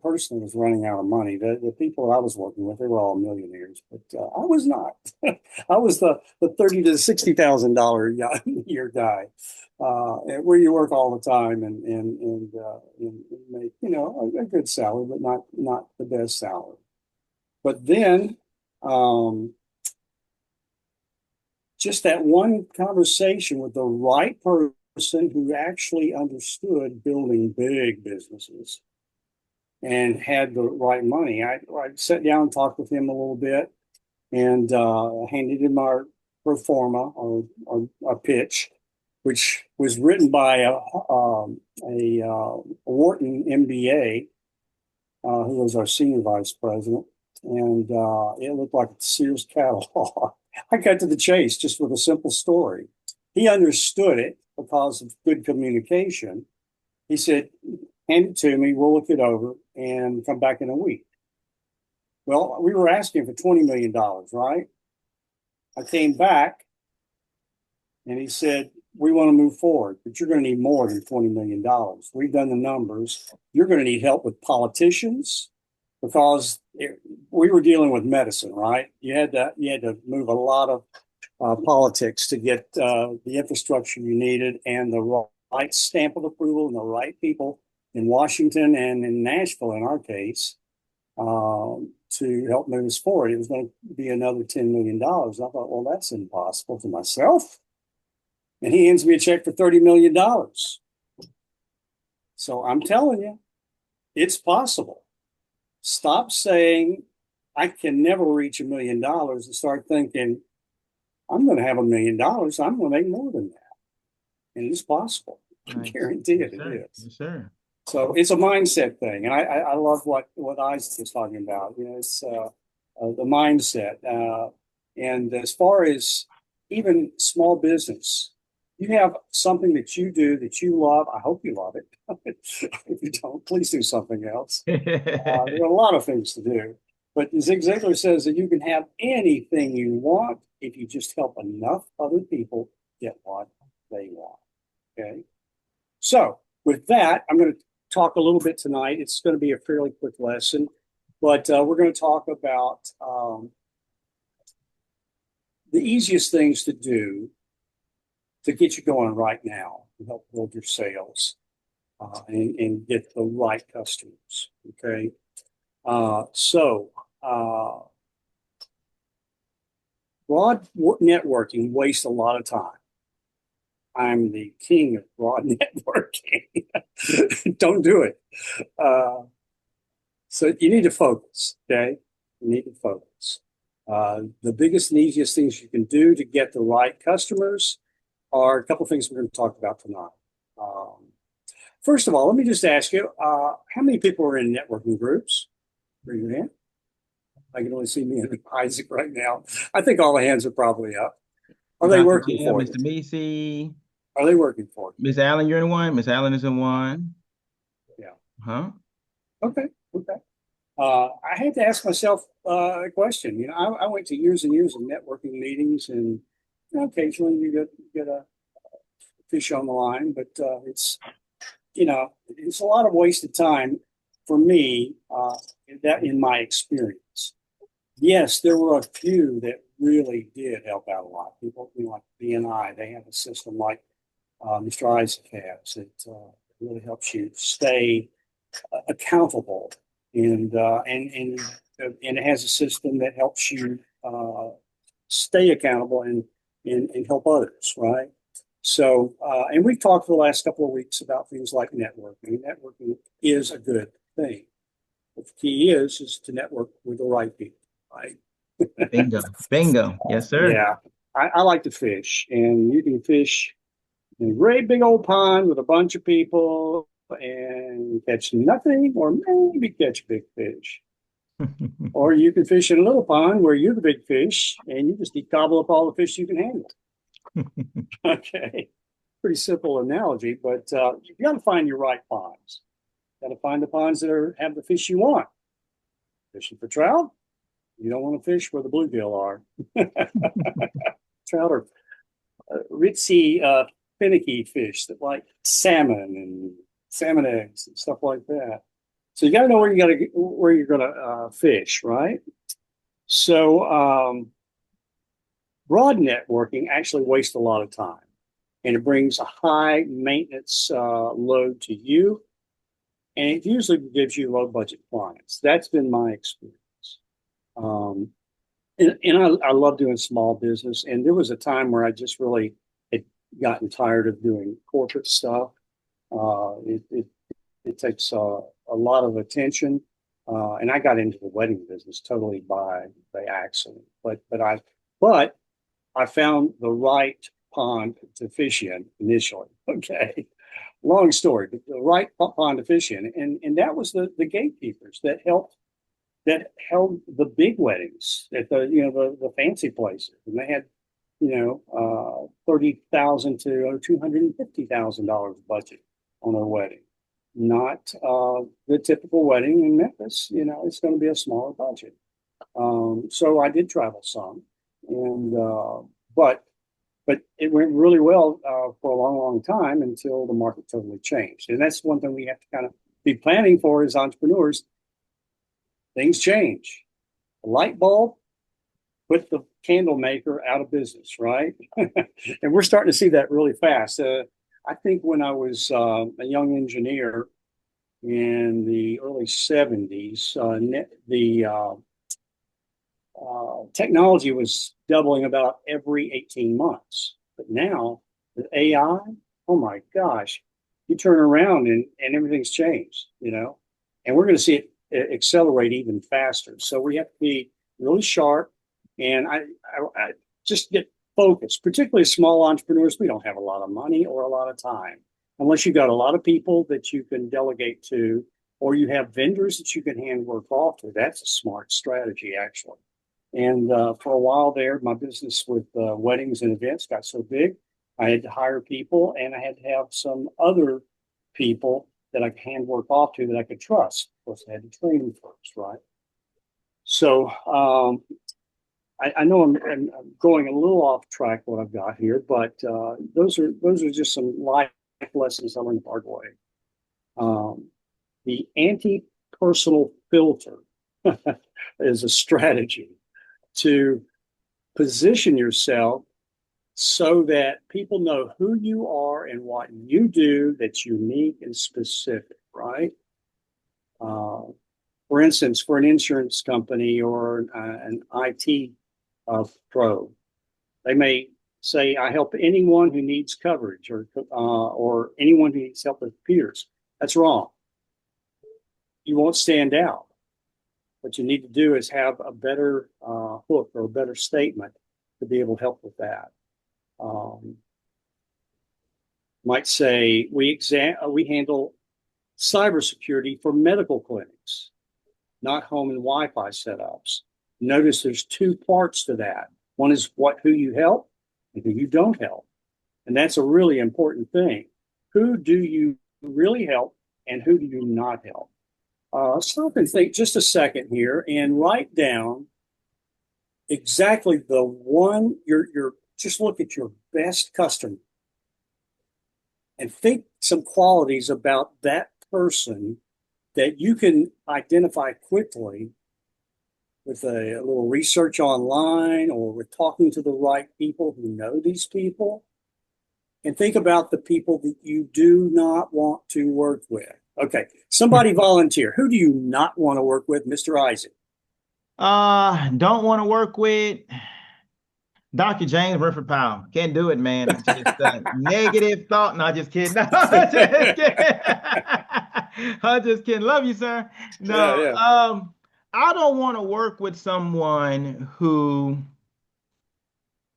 personally was running out of money. The people I was working with, they were all millionaires, but I was not. I was the $30,000 to $60,000 a year guy, where you work all the time and make a good salary, but not the best salary. But then, just that one conversation with the right person who actually understood building big businesses and had the right money. I sat down and talked with him a little bit and handed him our pro forma or our pitch, which was written by a Wharton MBA, who was our senior vice president. And it looked like a Sears catalog. I got to the chase just with a simple story. He understood it because of good communication. He said, hand it to me, we'll look it over and come back in a week. Well, we were asking for $20 million, right? I came back and he said, we want to move forward, but you're going to need more than $20 million. We've done the numbers. You're going to need help with politicians because we were dealing with medicine, right? You had to move a lot of politics to get the infrastructure you needed and the right stamp of approval and the right people in Washington and in Nashville, in our case, to help move us forward. It was going to be another $10 million. I thought, well, that's impossible to myself. And he hands me a check for $30 million. So I'm telling you, it's possible. Stop saying I can never reach $1 million and start thinking, I'm going to have $1 million. I'm going to make more than that. And it's possible. I guarantee it. Yes, it is. Yes, sir. So it's a mindset thing. And I love what Isaac was talking about. It's the mindset. And as far as even small business, you have something that you do that you love. I hope you love it. If you don't, please do something else. There are a lot of things to do. But Zig Ziglar says that you can have anything you want if you just help enough other people get what they want. Okay. So with that, I'm going to talk a little bit tonight. It's going to be a fairly quick lesson, but we're going to talk about the easiest things to do to get you going right now and help build your sales and get the right customers. Okay. Broad networking wastes a lot of time. I'm the king of broad networking. Don't do it. So you need to focus, okay? You need to focus. The biggest and easiest things you can do to get the right customers are a couple of things we're going to talk about tonight. First of all, let me just ask you, how many people are in networking groups? Raise your hand. I can only see me and Isaac right now. I think all the hands are probably up. Are they Dr. working Jim, for Mr. you? Macy, Are they working for you? Miss Allen, you're in one. Miss Allen is in one. Yeah. Huh? Okay. Okay. I had to ask myself a question. I went to years and years of networking meetings, and occasionally you get a fish on the line, but it's a lot of wasted time for me. That in my experience, yes, there were a few that really did help out a lot. People, like BNI, they have a system like Mr. Isaac has that really helps you stay accountable, and it has a system that helps you stay accountable and help others, right? So, and we've talked for the last couple of weeks about things like networking. Networking is a good thing. But the key is to network with the right people, right? Bingo. Bingo. Yes, sir. Yeah, I like to fish, and you can fish in a great big old pond with a bunch of people and catch nothing, or maybe catch a big fish. Or you can fish in a little pond where you're the big fish and you just gobble up all the fish you can handle. Okay. Pretty simple analogy, but you got to find your right ponds. Got to find the ponds that have the fish you want. Fishing for trout, you don't want to fish where the bluegill are. Trout are ritzy, finicky fish that like salmon and salmon eggs and stuff like that. So you got to know where you're going to fish, right? So broad networking actually wastes a lot of time, and it brings a high maintenance load to you, and it usually gives you low budget clients. That's been my experience. Um, and I love doing small business. And there was a time where I just really had gotten tired of doing corporate stuff. It takes a lot of attention. And I got into the wedding business totally by accident. But I found the right pond to fish in initially. Okay. Long story, but the right pond to fish in. And that was the gatekeepers that held the big weddings at the fancy places. And they had, $30,000 to $250,000 budget on their wedding. Not the typical wedding in Memphis. It's going to be a smaller budget. So I did travel some, and but it went really well for a long, long time until the market totally changed. And that's one thing we have to kind of be planning for as entrepreneurs. Things change. The light bulb put the candle maker out of business, right? And we're starting to see that really fast. I think when I was a young engineer in the early 70s, the technology was doubling about every 18 months. But now with AI, oh my gosh, you turn around and everything's changed, and we're going to see it accelerate even faster. So we have to be really sharp, and I just get focused, particularly small entrepreneurs. We don't have a lot of money or a lot of time unless you've got a lot of people that you can delegate to, or you have vendors that you can hand work off to. That's a smart strategy, actually. And for a while there, my business with weddings and events got so big, I had to hire people, and I had to have some other people that I could hand work off to that I could trust. Of course, I had to train them first, right? So I know I'm going a little off track what I've got here, but those are just some life lessons I learned the hard way. The anti-personal filter is a strategy to position yourself so that people know who you are and what you do that's unique and specific, right? For instance, for an insurance company or an IT pro, they may say, "I help anyone who needs coverage," or anyone who needs help with computers. That's wrong. You won't stand out. What you need to do is have a better hook or a better statement to be able to help with that. Might say we handle cybersecurity for medical clinics, not home and Wi-Fi setups. Notice there's two parts to that. One is who you help and who you don't help. And that's a really important thing. Who do you really help and who do you not help? Stop and think just a second here and write down exactly the one you're just look at your best customer and think some qualities about that person that you can identify quickly with a little research online or with talking to the right people who know these people. And think about the people that you do not want to work with. Okay, somebody volunteer. Who do you not want to work with, Mr. Isaac? Don't want to work with Dr. James Ripford Powell. Can't do it, man. Just negative thought. No, just kidding. No, just kidding. I'm just kidding. Love you, sir. No, Yeah. I don't want to work with someone who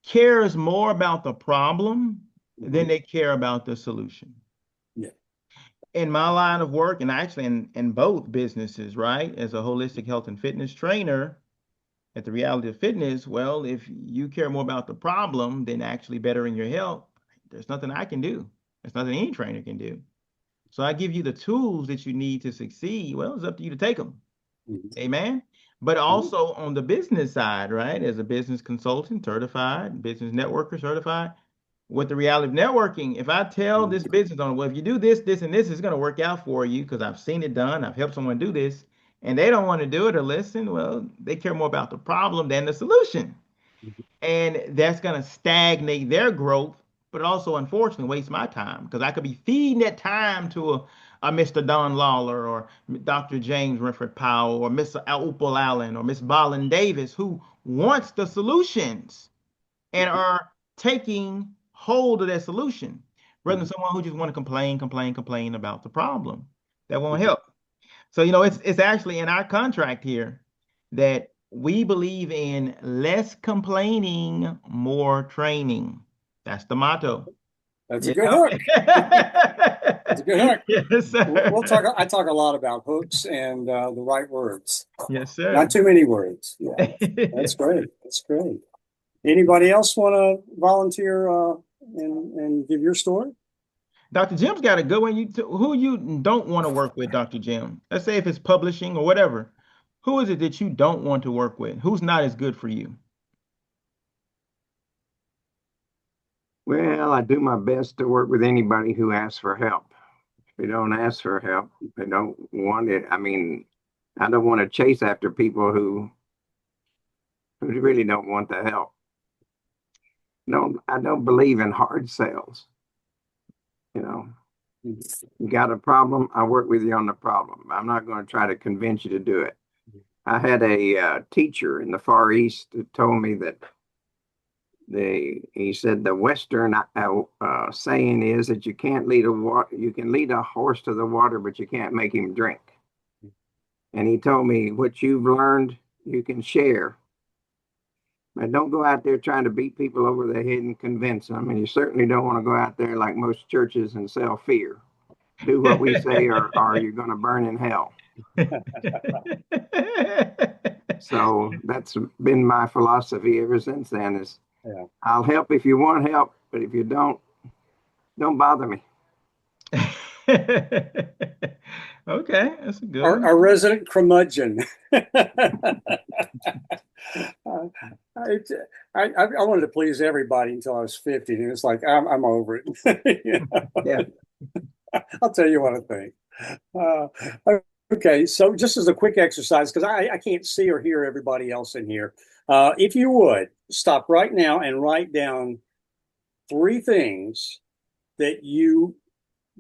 cares more about the problem than they care about the solution. Yeah. In my line of work, and actually in both businesses, right? As a holistic health and fitness trainer at the Reality of Fitness, well, if you care more about the problem than actually bettering your health, there's nothing I can do. There's nothing any trainer can do. So I give you the tools that you need to succeed. Well, it's up to you to take them. Amen. But also on the business side, right? As a business consultant, certified, business networker, certified, with the reality of networking, if I tell this business owner, well, if you do this, this, and this, it's going to work out for you because I've seen it done, I've helped someone do this, and they don't want to do it or listen, well, they care more about the problem than the solution. And that's going to stagnate their growth, but also, unfortunately, waste my time because I could be feeding that time to a Mr. Don Lawler or Dr. James Renford Powell or Mr. Opal Allen or Miss Bolin Davis who wants the solutions and are taking hold of that solution rather than someone who just want to complain about the problem. That won't help. So, it's actually in our contract here that we believe in less complaining, more training. That's the motto. That's a good hook. That's a good hook. Yes, sir. I talk a lot about hooks and the right words. Yes, sir. Not too many words. Yeah, that's great. That's great. Anybody else want to volunteer and give your story? Dr. Jim's got a good one. Who you don't want to work with, Dr. Jim? Let's say if it's publishing or whatever. Who is it that you don't want to work with? Who's not as good for you? Well, I do my best to work with anybody who asks for help. If they don't ask for help, they don't want it. I mean, I don't want to chase after people who really don't want the help. No, I don't believe in hard sales. You got a problem, I work with you on the problem. I'm not going to try to convince you to do it. I had a teacher in the Far East who told me that he said the Western saying is that you can't you can lead a horse to the water, but you can't make him drink. And he told me what you've learned, you can share. But don't go out there trying to beat people over the head and convince them. And you certainly don't want to go out there like most churches and sell fear. Do what we say or you're going to burn in hell. So that's been my philosophy ever since then is I'll help if you want help, but if you don't bother me. Okay, that's a good one. Our resident curmudgeon. I wanted to please everybody until I was 50, and it's like I'm over it. Yeah. I'll tell you what I think. Okay, so just as a quick exercise, because I can't see or hear everybody else in here, if you would stop right now and write down 3 things that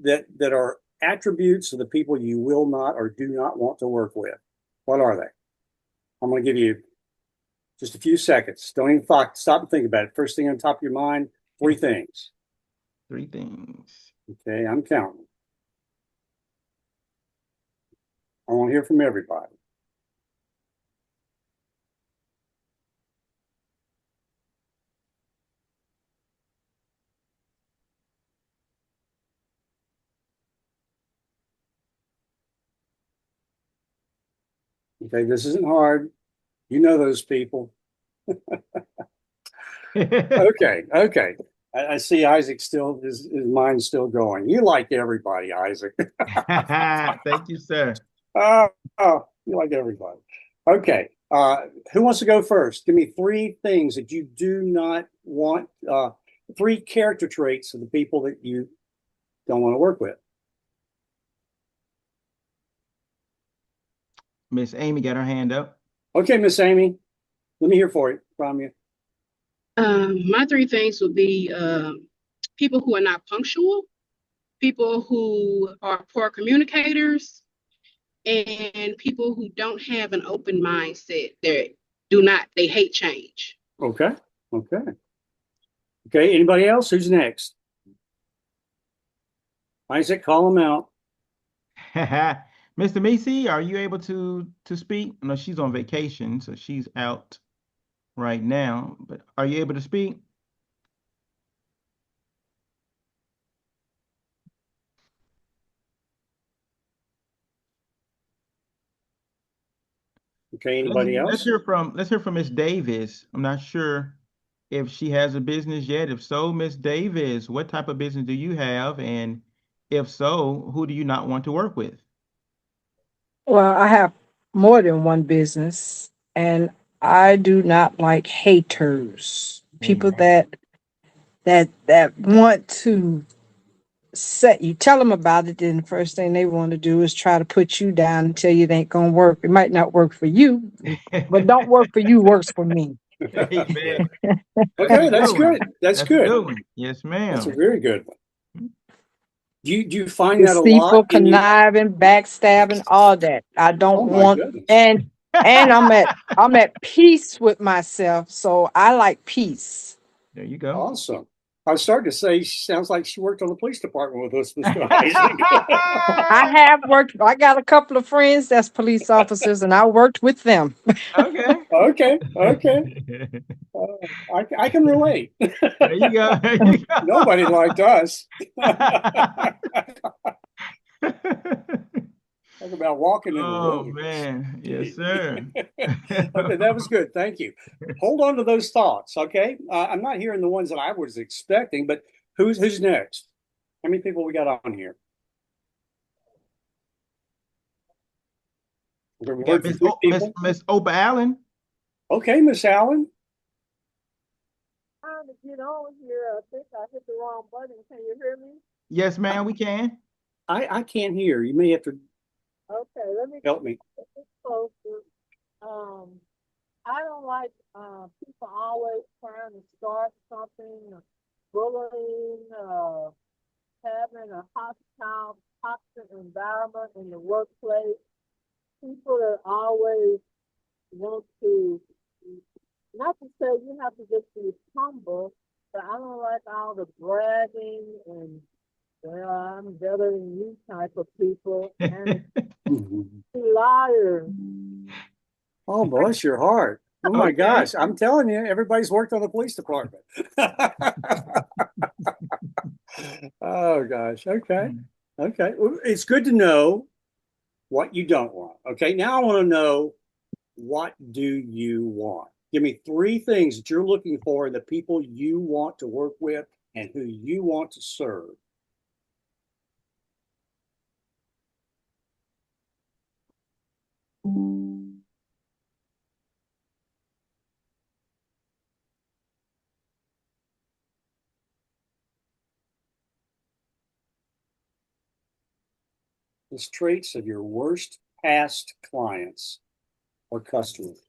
that are attributes of the people you will not or do not want to work with. What are they? I'm going to give you just a few seconds. Don't even stop and think about it. First thing on top of your mind, 3 things. 3 things. Okay, I'm counting. I want to hear from everybody. Okay, this isn't hard. You know those people. Okay. I see Isaac still, his mind's still going. You like everybody, Isaac. Thank you, sir. Oh, you like everybody. Okay. Who wants to go first? Give me three things that you do not want, three character traits of the people that you don't want to work with. Miss Amy got her hand up. Okay, Miss Amy, let me hear from you. My three things would be people who are not punctual, people who are poor communicators, and people who don't have an open mindset. They hate change. Okay. Anybody else? Who's next? Isaac, call them out. Mr. Macy, are you able to speak? No, she's on vacation, so she's out right now. But are you able to speak? Okay, anybody else? Let's hear from Miss Davis. I'm not sure if she has a business yet. If so, Miss Davis, what type of business do you have? And if so, who do you not want to work with? Well, I have more than one business, and I do not like haters. People Amen. that want to set you tell them about it, then the first thing they want to do is try to put you down and tell you it ain't gonna work. It might not work for you, but don't work for you, works for me. Amen. Okay, that's good. That's That's a good. good one. Yes, That's a ma'am. very good one. Do you find that a Deceitful, lot in you? conniving, backstabbing, all that. I don't Oh my want, goodness. and I'm at peace with myself, so I like peace. There you go. Awesome. I was starting to say she sounds like she worked on the police department with us, Mr. Isaac. I have worked, I got a couple of friends that's police officers, and I worked with them. Okay. Okay. I can relate. There you go. There you go. Nobody liked us. Talk about walking in the Oh woods. man. Yes, sir. Okay, that was good. Thank you. Hold on to those thoughts. Okay, I'm not hearing the ones that I was expecting, but who's next? How many people we got on here? Okay, we Yeah, heard from three people. Miss Oba Allen. Okay, Miss Allen. Trying to get on here. I think I hit the wrong button. Can you hear me? Yes, ma'am, we can. I can't hear. You may have to Okay, let me help me. get this closer. I don't like people always trying to start something, bullying, having a hostile, toxic environment in the workplace. People that always want to, not to say you have to just be humble, but I don't like all the bragging and, well, I'm better than you type of people, and liars. Oh, bless your heart. Oh my Okay. gosh. I'm telling you, everybody's worked on the police department. Oh gosh. Okay. Well, it's good to know what you don't want. Okay. Now I want to know, what do you want? Give me three things that you're looking for in the people you want to work with and who you want to serve. The traits of your worst past clients or customers.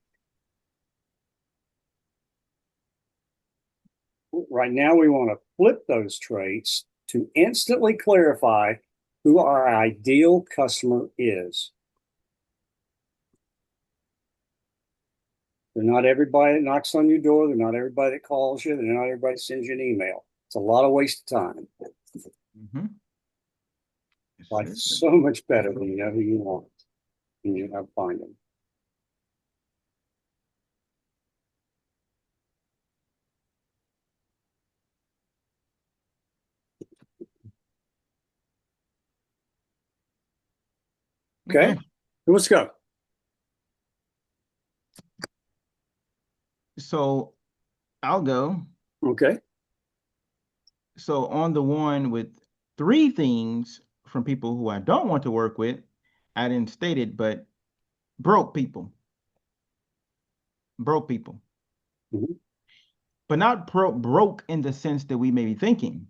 Right now, we want to flip those traits to instantly clarify who our ideal customer is. They're not everybody that knocks on your door. They're not everybody that calls you. They're not everybody that sends you an email. It's a lot of waste of time. Mm-hmm. Life is so much better when you know who you want and you have to find them. Okay, let's go. So I'll go. Okay. So on the one with three things from people who I don't want to work with, I didn't state it, but broke people, broke people, Mhm. but not broke in the sense that we may be thinking.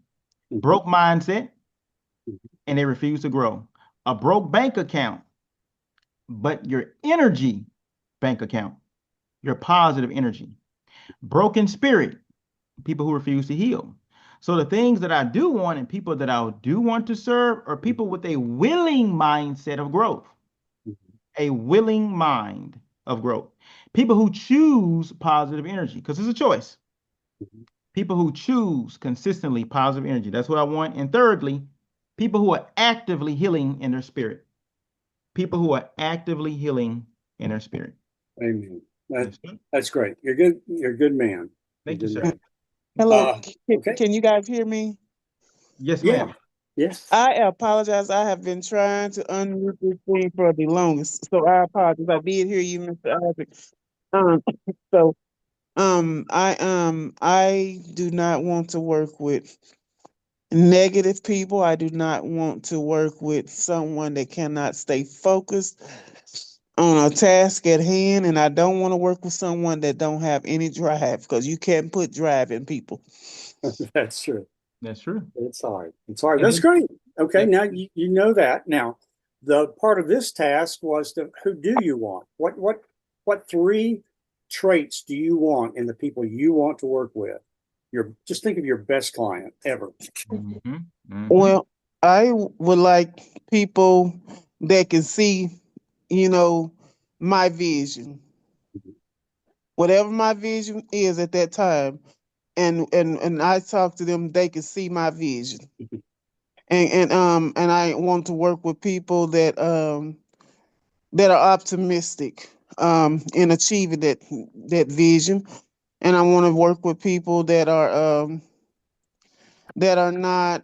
Mhm. Broke mindset, Mhm. and they refuse to grow. A broke bank account, but your energy bank account, your positive energy. Broken spirit, people who refuse to heal. So the things that I do want and people that I do want to serve are people with a willing mindset of growth, Mhm. a willing mind of growth. People who choose positive energy because it's a choice. Mhm. People who choose consistently positive energy. That's what I want. And thirdly, people who are actively healing in their spirit. People who are actively healing in their spirit. Amen. That, Yes, sir. that's great. You're good. You're a good man. You're a Thank you, good sir. man. Hello, Okay. can you guys hear me? Yes, Yeah. ma'am. Yes. I apologize. I have been trying to unmute this thing for the longest, so I apologize. I did hear you, Mr. Isaac. Um, so I do not want to work with negative people. I do not want to work with someone that cannot stay focused on a task at hand, and I don't want to work with someone that don't have any drive because you can't put drive in people. That's true. That's true. It's hard. It's hard. And That's then, great. Okay. yeah, Now you know that. Now, the part of this task was to who do you want? What three traits do you want in the people you want to work with? Your just think of your best client ever. mm-hmm, mm-hmm, Well, I would like people that can see, you know, my vision, whatever my vision is at that time, and I talk to them, they can see my vision, and I want to work with people that are optimistic in achieving that vision, and I want to work with people that are not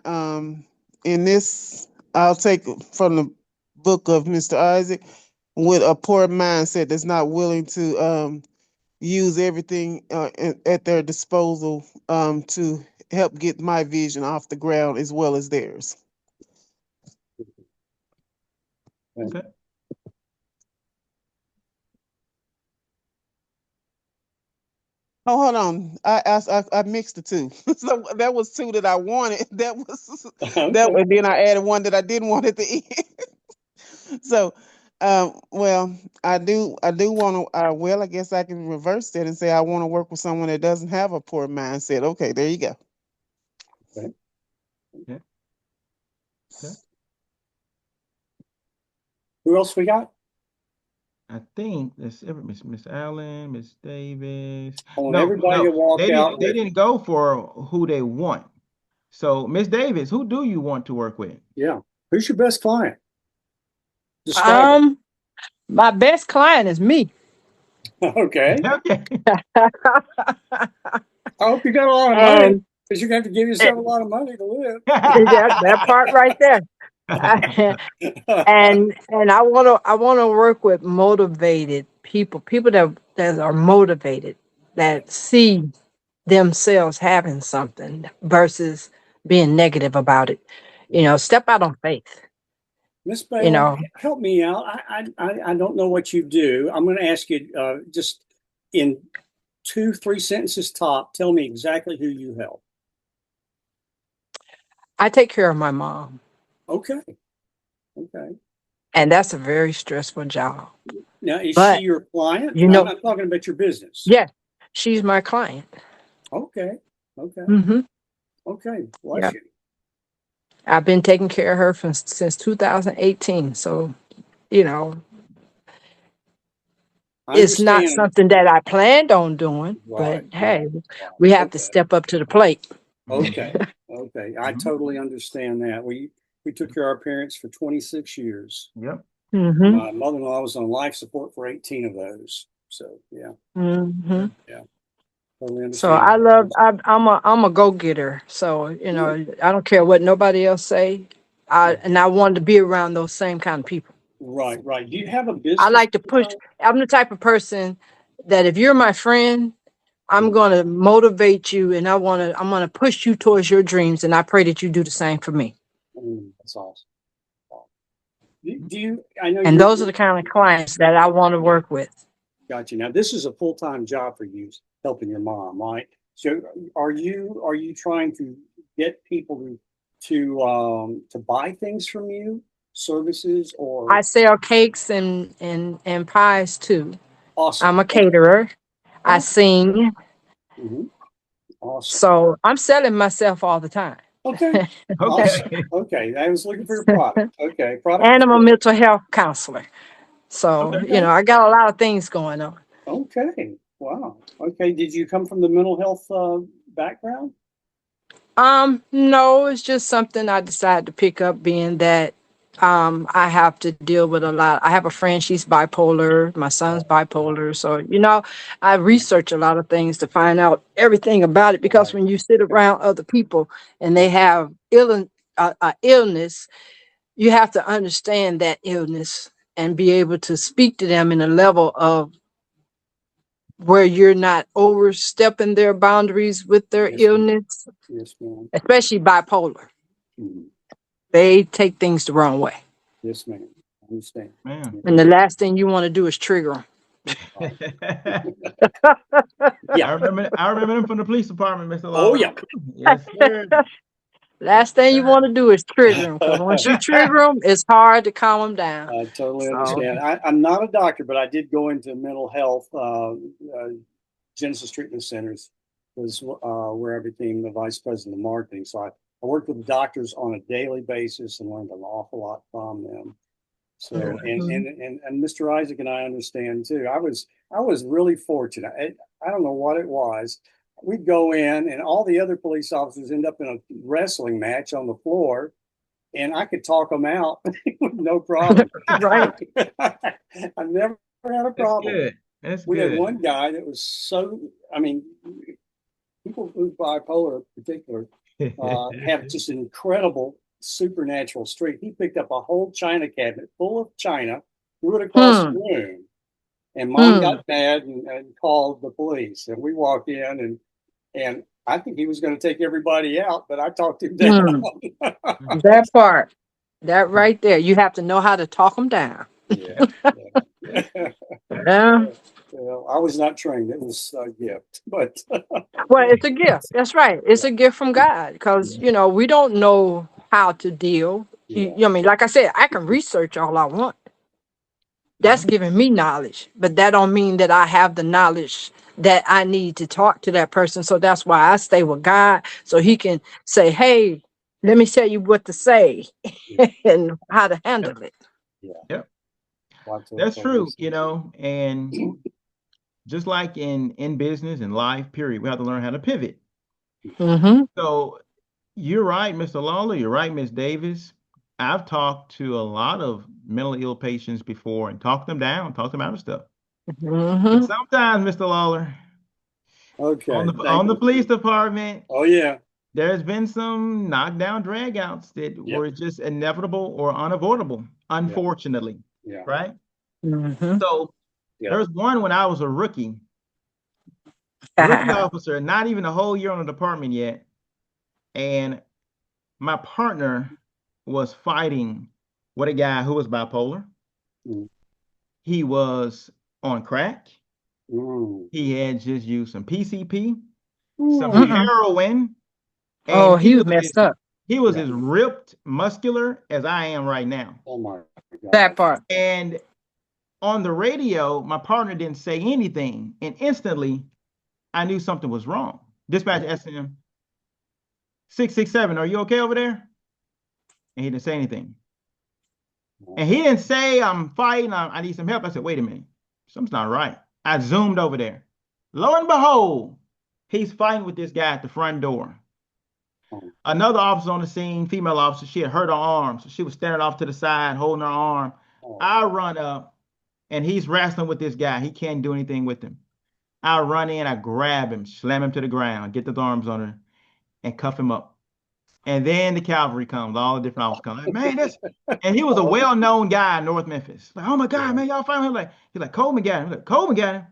in this. I'll take from the book of Mr. Isaac with a poor mindset that's not willing to use everything at their disposal to help get my vision off the ground as well as theirs. okay. Oh, hold on. I mixed the two. So that was two that I wanted. That was that, Okay. and then I added one that I didn't want at the end. So, well, I do want to. Well, I guess I can reverse that and say I want to work with someone that doesn't have a poor mindset. Okay, there you go. Okay. Yeah, okay. Who else we got? I think that's every Miss Allen, Miss Davis. I want No, everybody no, to walk out they with, didn't go for who they want. So, Miss Davis, who do you want to work with? yeah. Who's your best client? Describe it. Um, my best client is me. Okay. Okay. I hope you got a lot of money And because you're going to have to give yourself a lot of money to live. that part right there. And I want to work with motivated people that are motivated, that see themselves having something versus being negative about it. Step out on faith. Miss You Balaam, know, help me out. I don't know what you do. I'm going to ask you just in 2, 3 sentences top. Tell me exactly who you help. I take care of my mom, Okay. Okay. and that's a very stressful job. Now, is she But your client? you I'm know, not talking about your business. yeah, she's my client. Okay. Okay. Hmm. Okay. Yeah, Bless you. I've been taking care of her since 2018. So you know, I it's not understand. something that I planned on doing, but Right. Right. hey, Right. we have to Okay. step up to the plate. Okay. Mhm, Okay. I mhm. totally understand that. We took care of our parents for 26 years. Yep. Hmm. My mother-in-law was on life support for 18 of those. So yeah, Hmm. yeah, totally So understand. I'm a go-getter. So, Good. I don't care what nobody else say. I want to be around those same kind of people. Right, right. Do you have a I business? like to push. I'm the type of person that if you're my friend, I'm going to motivate you, and I'm going to push you towards your dreams. And I pray that you do the same for me. That's awesome. Do you, I know And you're, those are the kind of clients that I want to work with. got you. Now, this is a full-time job for you, helping your mom, right? So are you trying to get people to buy things from you, services, or? I sell cakes and pies too. Awesome. I'm a caterer. I Okay. sing. Mhm. Awesome. So I'm selling myself all the time. Okay. Awesome. Okay. Okay. I was looking for your product. Okay. Product And is I'm a good. mental health counselor. So, Okay. I got a lot of things going on. Okay. Wow. Okay. Did you come from the mental health background? No, it's just something I decided to pick up, being that I have to deal with a lot. I have a friend, she's bipolar, my son's bipolar. So, I research a lot of things to find out everything about it, because Right. when you sit around other people and they have illness, you have to understand that illness and be able to speak to them in a level of where you're not overstepping their boundaries with their Yes, ma'am. illness, Yes, ma'am. especially bipolar. Mhm. They take things the wrong way. Yes, ma'am. I understand. Man. And the last thing you want to do is trigger Right. I Yeah. remember them from the police department, Mr. Oh, Lawler. yeah. Yes, sir. them. Yes, Last thing you sir. want to do is trigger them, because once you trigger them, it's hard to calm them down. I totally So, understand. I'm not a doctor, but I did go into mental health. Genesis Treatment Centers was where I became the vice president of marketing. So I worked with doctors on a daily basis and learned an awful lot from them. So and Mr. Isaac and I understand too. I was really fortunate. I don't know what it was. We'd go in and all the other police officers end up in a wrestling match on the floor, and I could talk them out with no problem. right. I never had a That's problem. good. That's We had good. one guy that was so, I mean, people who bipolar in particular have just an incredible supernatural streak. He picked up a whole china cabinet full of china, threw it across the Hmm. room, and mom Hmm. got mad and called the police. And we walked in and I think he was going to take everybody out, but I talked him down. Hmm. That part, that right there, you have to know how to talk them down. Yeah. Yeah. Well, I was not trained. It was a gift, but Well, it's a gift. That's right. It's yeah, a gift from God, because, we don't know how to deal. yeah, I mean, like I said, I can research all I want. That's giving me knowledge, but that don't mean that I have the knowledge that I need to talk to that person. So that's why I stay with God, so he can say, hey, let me tell you what to say yeah, and how to Yep. handle it. yeah. Yep. Lots of That's true, things. and just like in business and life, period, we have to learn how to pivot. Mm-hmm. So you're right, Mr. Lawler. You're right, Miss Davis. I've talked to a lot of mentally ill patients before and talked them down, talked them out of stuff. But Mm-hmm. sometimes, Mr. Lawler, on Okay, the thank on the you. police department, Oh yeah, there's been some knockdown dragouts that yep, were just inevitable or unavoidable, yeah, unfortunately, yeah, right? Mm-hmm. So yeah. there's one when I was a rookie officer, not even a whole year on the department yet, and my partner was fighting with a guy who was bipolar. Mm, He was on crack. mm, He had just used some PCP, some mm. Mm-mm. heroin, and Oh, he was messed up. he was Yeah. as ripped, muscular as I am right now. Oh my That God. part. And on the radio, my partner didn't say anything, and instantly I knew something was wrong. Dispatch SM 667, are you okay over there? And he didn't say anything. And he didn't say, I'm fighting, I need some help. I said, wait a minute, something's not right. I zoomed over there. Lo and behold, he's fighting with this guy at the front door. Oh, Another officer on the scene, female officer, she had hurt her arm. So she was standing off to the side, holding her arm. oh, I run up and he's wrestling with this guy. He can't do anything with him. I run in, I grab him, slam him to the ground, get the arms on her, and cuff him up. And then the cavalry comes, all the different officers come. Like, man, this, and he was a oh, well-known guy in North Memphis. Like, oh my God, yeah. man, y'all found him. He's like, Coleman got him. Like, Coleman got him.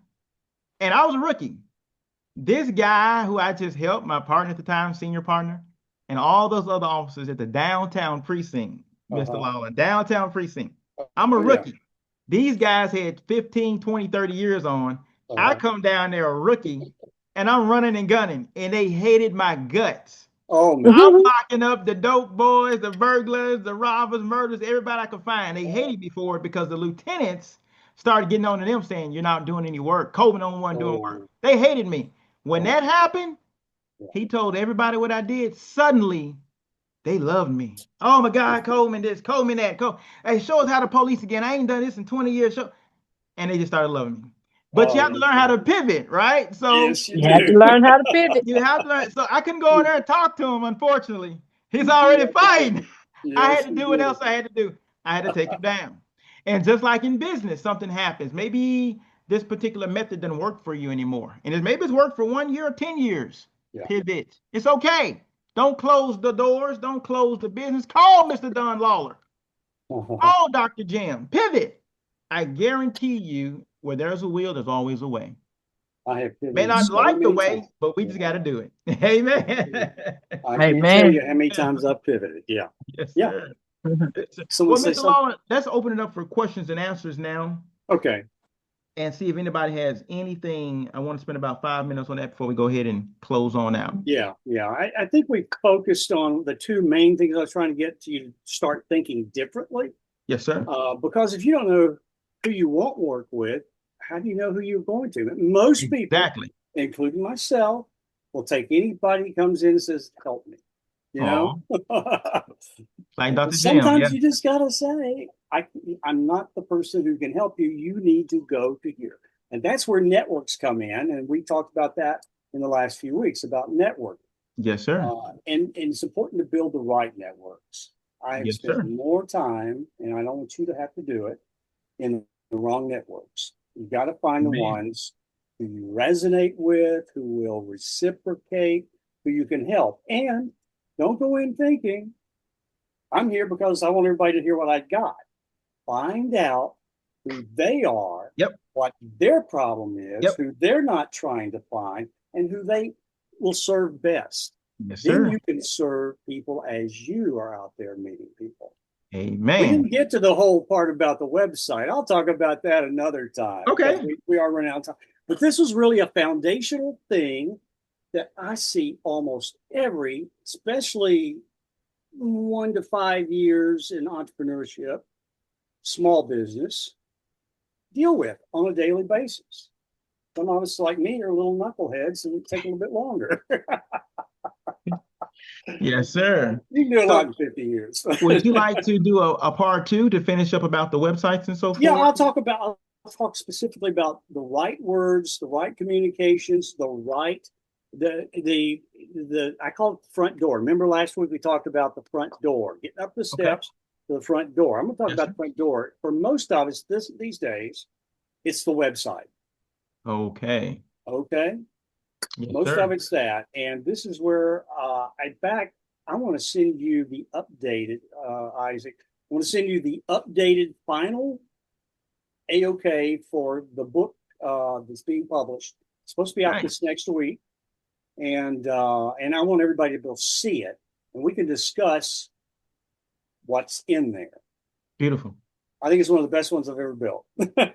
And I was a rookie. This guy who I just helped, my partner at the time, senior partner, and all those other officers at the downtown precinct, Mr. Uh-huh. Lawler, downtown precinct. I'm a Oh, yeah. rookie. These guys had 15, 20, 30 years on. I Uh-huh. come down there a rookie, and I'm running and gunning, and they hated my guts. Oh, I'm man. locking up the dope boys, the burglars, the robbers, murderers, everybody I could find. They hated me for it because the lieutenants started getting on to them saying, "You're not doing any work. Coleman the only one doing work." Oh, They hated me. When oh, that happened, yeah. he told everybody what I did. Suddenly, they loved me. Oh my God, Coleman this, Coleman that. Hey, show us how to police again. I ain't done this in 20 years. And they just started loving me. But you Oh, have to that's learn how good. to pivot, right? So Yes, you You have to do. learn how to pivot. you have to learn. So I couldn't go in there and talk to him, unfortunately. He's already Yes, you fighting. do. I had Yes, to you do what else do. I had to do. I had to take him down. And just like in business, something happens. Maybe this particular method doesn't work for you anymore. And maybe it's worked for 1 year or 10 years. Yeah. Pivot. It's okay. Don't close the doors. Don't close the business. Call Mr. Don Lawler. Call Dr. Jam. Pivot. I guarantee you, where there's a will, there's always a way. I have May pivoted not so like the many way, times. but we Yeah. just got to do it. Amen. I can't tell Amen. you how many times I've pivoted. Yeah. Yes, Yeah. sir. Someone Well, say Mr. something. Lawler, let's open it up for questions and answers now Okay. and see if anybody has anything. I want to spend about 5 minutes on that before we go ahead and close on out. Yeah. Yeah. I think we focused on the two main things I was trying to get you to start thinking differently. Yes, sir. Because if you don't know who you won't work with, how do you know who you're going to? Most people, Exactly. including myself, will take anybody who comes in and says, "Help me." You know? Oh, like But Dr. Jam. sometimes Yeah. you just gotta say, I'm not the person who can help you. You need to go to here. And that's where networks come in. And we talked about that in the last few weeks about networking. Yes, sir. And it's important to build the right networks. I have Yes, spent sir. more time, and I don't want you to have to do it, in the wrong networks. You got to find the Man. ones who you resonate with, who will reciprocate, who you can help. And don't go in thinking, I'm here because I want everybody to hear what I got. Find out who they are, Yep. what their problem is, Yep. who they're not trying to find, and who they will serve best. Yes, Then sir. you can serve people as you are out there meeting people. We Amen. didn't get to the whole part about the website. I'll talk about that another time. Okay. Because we are running out of time. But this was really a foundational thing that I see almost every, especially 1 to 5 years in entrepreneurship, small business, deal with on a daily basis. Some of us, like me, are little knuckleheads and take a little bit longer. Yes, sir. You can do a lot in So 50 years. would you like to do a part two to finish up about the websites and so Yeah, forth? I'll talk specifically about the right words, the right communications, the I call it the front door. Remember last week we talked about the front door, getting up the Okay. steps to the front door. I'm going to talk Yes, about sir. the front door. For most of us these days, it's the website. Okay. Okay. Yes, Most sir. of it's that. And this is where I want to send you the updated, Isaac. I want to send you the updated final AOK for the book that's being published. It's supposed to be out Nice. this next week. And I want everybody to be able to see it. And we can discuss what's in there. Beautiful. I think it's one of the best ones I've ever built.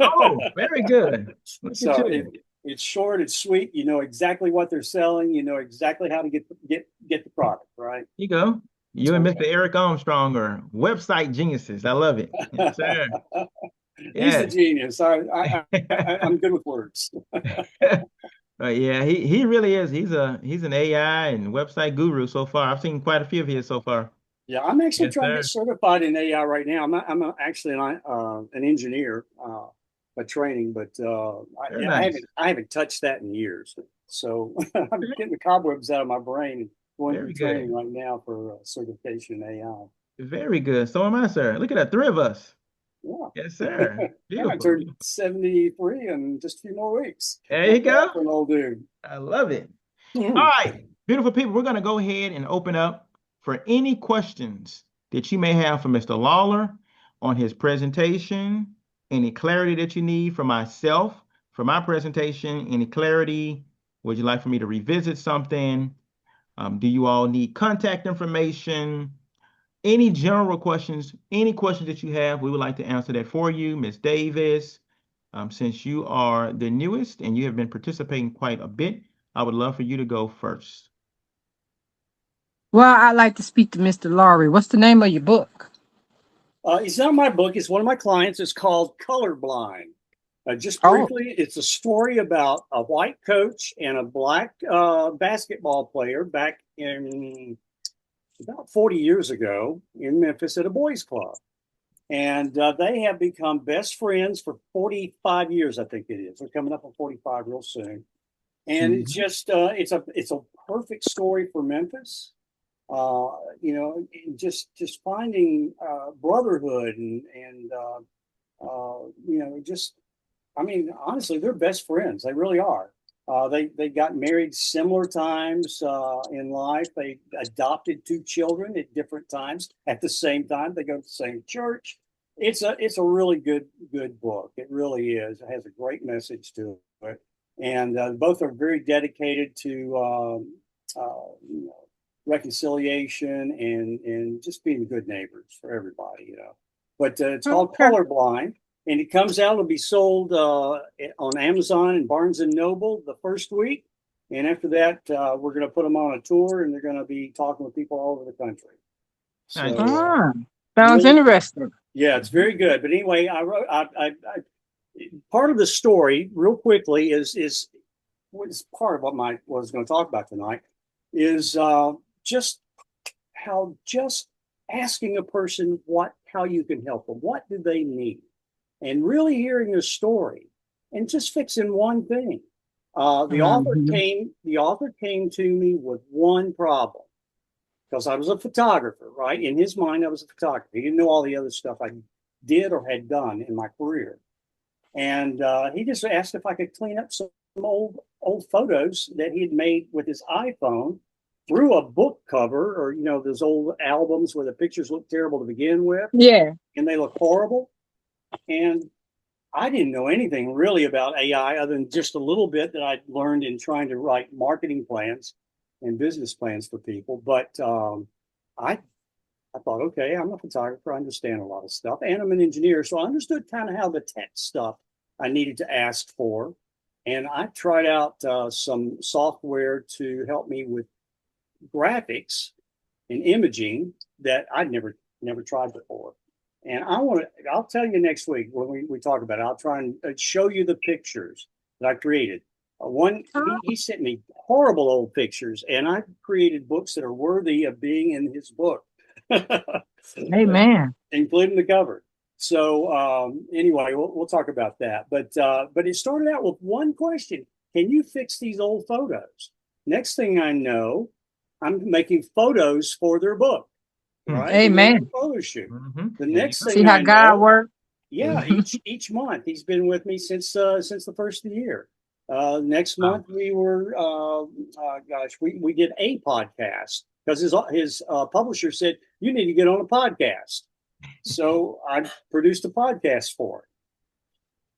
Oh, very good. Look So at you. it's short, it's sweet. You know exactly what they're selling. You know exactly how to get the product, right? You go. You and Okay. Mr. Eric Armstrong are website geniuses. I love it. Yes, sir. He's a Yes. genius. I'm good with words. Yeah, he really is. He's an AI and website guru so far. I've seen quite a few of his so far. Yeah, I'm actually Yes, trying to sir. get certified in AI right now. Actually an engineer by training, but Very nice. I haven't touched that in years. So I'm getting the cobwebs out of my brain and going Very through training good. right now for certification in AI. Very good. So am I, sir. Look at that, 3 of us. Yeah. Yes, sir. Yeah, I Beautiful. turned Beautiful. 73 in just a few more weeks. There you Not bad go. for an old dude. I love it. All right, beautiful people, we're going to go ahead and open up for any questions that you may have for Mr. Lawler on his presentation, any clarity that you need from myself for my presentation, any clarity Would you like for me to revisit something? Do you all need contact information? Any general questions, any questions that you have, we would like to answer that for you. Ms. Davis, since you are the newest and you have been participating quite a bit, I would love for you to go first. Well, I'd like to speak to Mr. Lawler. What's the name of your book? It's not my book. It's one of my clients. It's called Colorblind. Just Oh, briefly, it's a story about a white coach and a black basketball player back in about 40 years ago in Memphis at a boys' club. And they have become best friends for 45 years, I think it is. They're coming up on 45 real soon. And it's just it's a perfect story for Memphis. Just finding brotherhood and just I mean, honestly, they're best friends. They really are. They got married similar times in life. They adopted 2 children at different times at the same time. They go to the same church. It's a really good book. It really is. It has a great message to it, and both are very dedicated to reconciliation and just being good neighbors for everybody. But it's called Colorblind. And it comes out, it'll be sold on Amazon and Barnes and Noble the first week. And after that, we're going to put them on a tour and they're going to be talking with people all over the country. So, sounds really, interesting. yeah, it's very good. But anyway, part of the story, real quickly, is what is part of what I was going to talk about tonight is just asking a person how you can help them. What do they need? And really hearing their story and just fixing one thing. The author came to me with one problem because I was a photographer, right? In his mind, I was a photographer. He didn't know all the other stuff I did or had done in my career. And he just asked if I could clean up some old photos that he had made with his iPhone through a book cover or, those old albums where the pictures look terrible to begin with. Yeah. And they look horrible. And I didn't know anything really about AI other than just a little bit that I'd learned in trying to write marketing plans and business plans for people. But I thought, okay, I'm a photographer. I understand a lot of stuff. And I'm an engineer. So I understood kind of how the tech stuff I needed to ask for. And I tried out some software to help me with graphics and imaging that I'd never tried before. And I'll tell you next week when we talk about it. I'll try and show you the pictures that I created. He sent me horrible old pictures, and I created books that are worthy of being in his book. Amen. Including the cover. So anyway, we'll talk about that. But it started out with one question: can you fix these old photos? Next thing I know, I'm making photos for their book. Right. Amen. Photo shoot. The next thing See how God works. Yeah, each month he's been with me since the first of the year. Next month we were we did a podcast because his publisher said you need to get on a podcast. So I produced a podcast for it.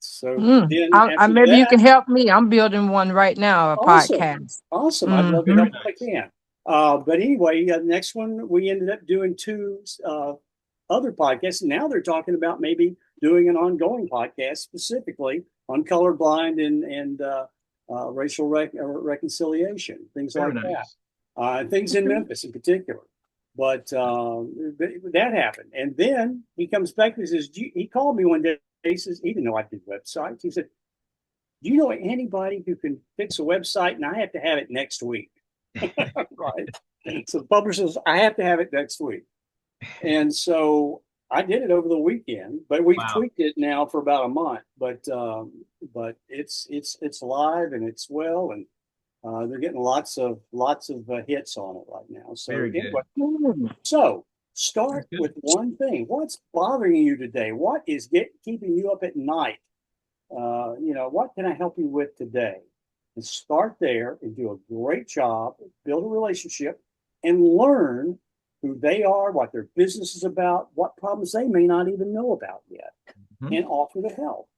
So then maybe you can help me. I'm building one right now, a podcast. Awesome. I'd love to help if I can. But anyway, next one, we ended up doing 2 other podcasts. And now they're talking about maybe doing an ongoing podcast specifically on colorblind and racial reconciliation, things like that. Things in Memphis in particular. But that happened. And then he comes back and says, he called me one day. He says, he didn't know I did websites. He said, do you know anybody who can fix a website? And I have to have it next week. Right. So the publisher says, I have to have it next week. And so I did it over the weekend, but we've tweaked it now for about a month. But it's live and it's well, and they're getting lots of hits on it right now. So anyway, so start with one thing. What's bothering you today? What is keeping you up at night? What can I help you with today? And start there and do a great job, build a relationship, and learn who they are, what their business is about, what problems they may not even know about yet, and offer to help.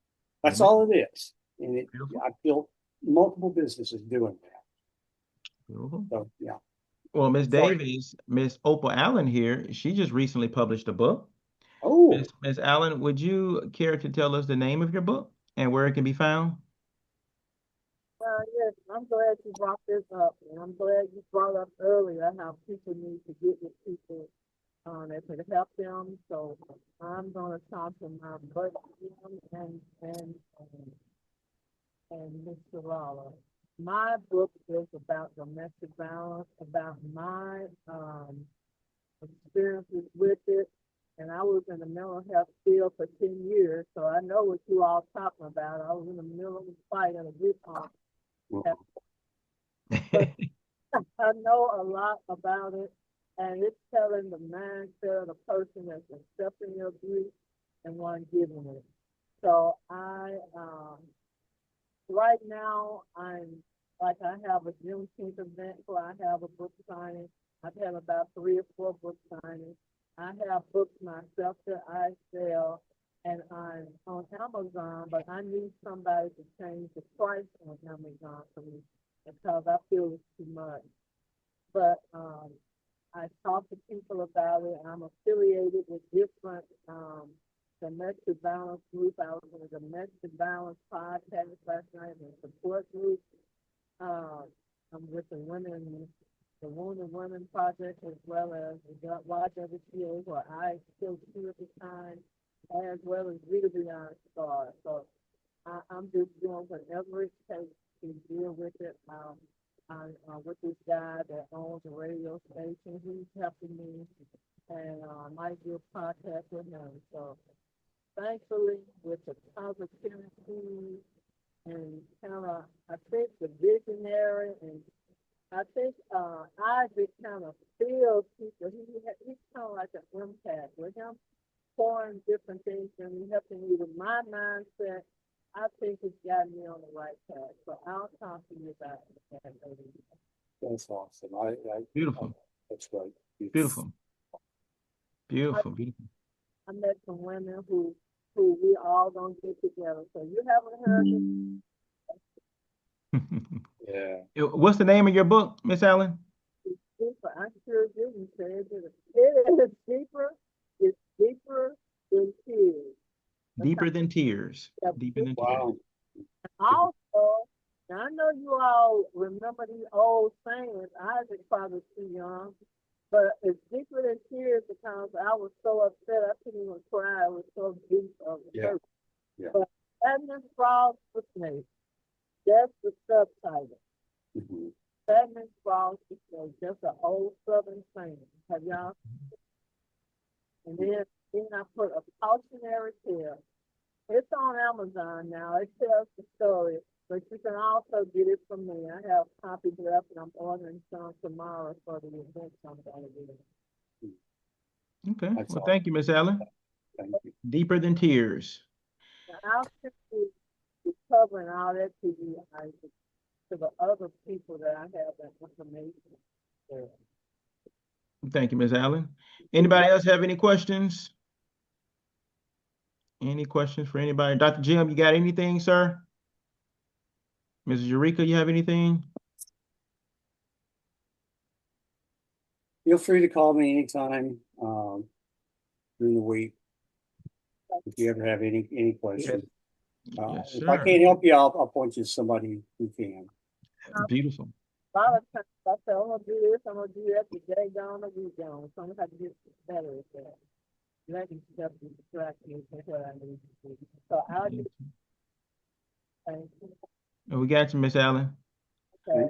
That's all it is. And I've built multiple businesses doing that. Beautiful. So yeah. Well, Miss Sorry. Davies, Miss Opal Allen here, she just recently published a book. Oh, Miss Allen, would you care to tell us the name of your book and where it can be found? Yes, I'm glad you brought this up, and I'm glad you brought up earlier how people need to get with people that could help them. So I'm going to talk to my buddy Jim and Mr. Lawler. My book is about domestic violence, about my experiences with it. And I was in the mental health field for 10 years, so I know what you all talking about. I was in the middle of a fight in a group home. But I know a lot about it, and it's telling the mindset of the person that's accepting your abuse and one giving it. So right now, I have a Juneteenth event where I have a book signing. I've had about 3 or 4 book signings. I have books myself that I sell, and I'm on Amazon, but I need somebody to change the price on Amazon for me because I feel it's too much. But I talk to people about it. I'm affiliated with different domestic violence group. I was in a domestic violence podcast last night and a support group. I'm with the Wounded Women Project as well as the YWCA, where I still see at the time, as well as Reader Beyond Stars. So I'm just doing whatever it takes to deal with it. I'm with this guy that owns a radio station. He's helping me, and I might do a podcast with him. So thankfully, with the positivity and kind of, I think the visionary, and I think Isaac kind of feels people. He's kind of like an empath. With him pouring different things and helping me with my mindset, I think it's got me on the right path. So I'll talk to you about that later. that's awesome. Beautiful. That's great. Beautiful. I, Beautiful. Beautiful. I met some women who we all gonna get together. So you haven't heard Yeah. What's the name of your book, Miss Allen? it's deeper. I sure didn't say it. It is deeper. It's deeper than tears. Deeper Than Tears. Yeah, Deeper Than Tears. Wow. also, now I know you all remember these old sayings. Isaac probably too young, but it's deeper than tears because I was so upset I couldn't even cry. I was so deep of Yeah. hurt. Yeah. But Edmund Frost was Snake. That's the subtitle. Mhm. Edmund Frost was Snake. Just an old Southern saying. Have y'all? And then I put a cautionary tale. It's on Amazon now. It tells the story, but you can also get it from me. I have copies left, and I'm ordering some tomorrow for the event I'm going to do. Okay. That's Well, awesome. thank you, Miss Allen. Thank you. Deeper Than Tears. Now, I'll simply be covering all that to you, Isaac, to the other people that I have that information for. Thank you, Miss Allen. Anybody else have any questions? Any questions for anybody? Dr. Jim, you got anything, sir? Mrs. Eureka, you have anything? Feel free to call me anytime during the week if you ever have any questions. Yes, If I sir. can't help you, I'll point you to somebody who can. Beautiful. A lot of times I say, I'm going to do this, I'm going to do that, the day gone, the week gone. So I'm going to have to get better at that. Letting stuff distract me from what I need to do. So I'll just thank you. We got you, Miss Allen. Okay.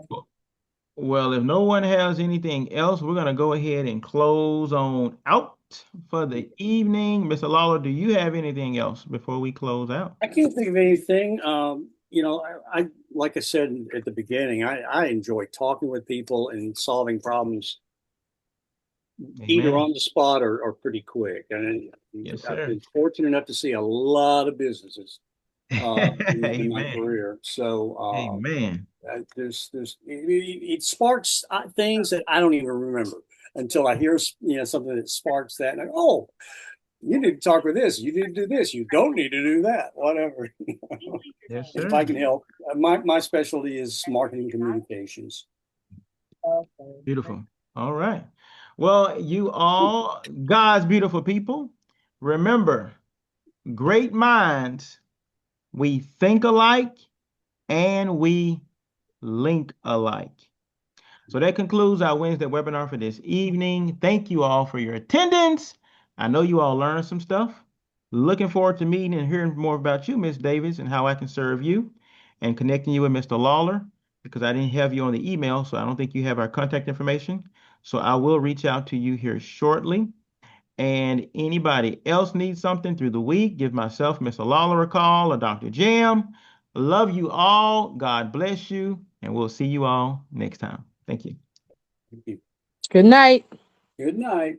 Well, if no one has anything else, we're going to go ahead and close on out for the evening. Mr. Lawler, do you have anything else before we close out? I can't think of anything. I like I said at the beginning, I enjoy talking with people and solving problems either Amen. on the spot or pretty quick. And Yes, I've sir. been fortunate enough to see a lot of businesses in my Amen. career. So Amen. it sparks things that I don't even remember until I hear something that sparks that. And oh, you need to talk with this. You need to do this. You don't need to do that. Whatever. Yes, If sir. I can help, my specialty is marketing communications. Okay. Beautiful. All right. Well, you all, God's beautiful people, remember, great minds, we think alike and we link alike. So that concludes our Wednesday webinar for this evening. Thank you all for your attendance. I know you all learned some stuff. Looking forward to meeting and hearing more about you, Miss Davis, and how I can serve you, and connecting you with Mr. Lawler, because I didn't have you on the email, so I don't think you have our contact information. So I will reach out to you here shortly. And anybody else needs something through the week, give myself, Mr. Lawler, a call, or Dr. Jam. Love you all. God bless you. And we'll see you all next time. Thank you. Thank you. Good night. Good night.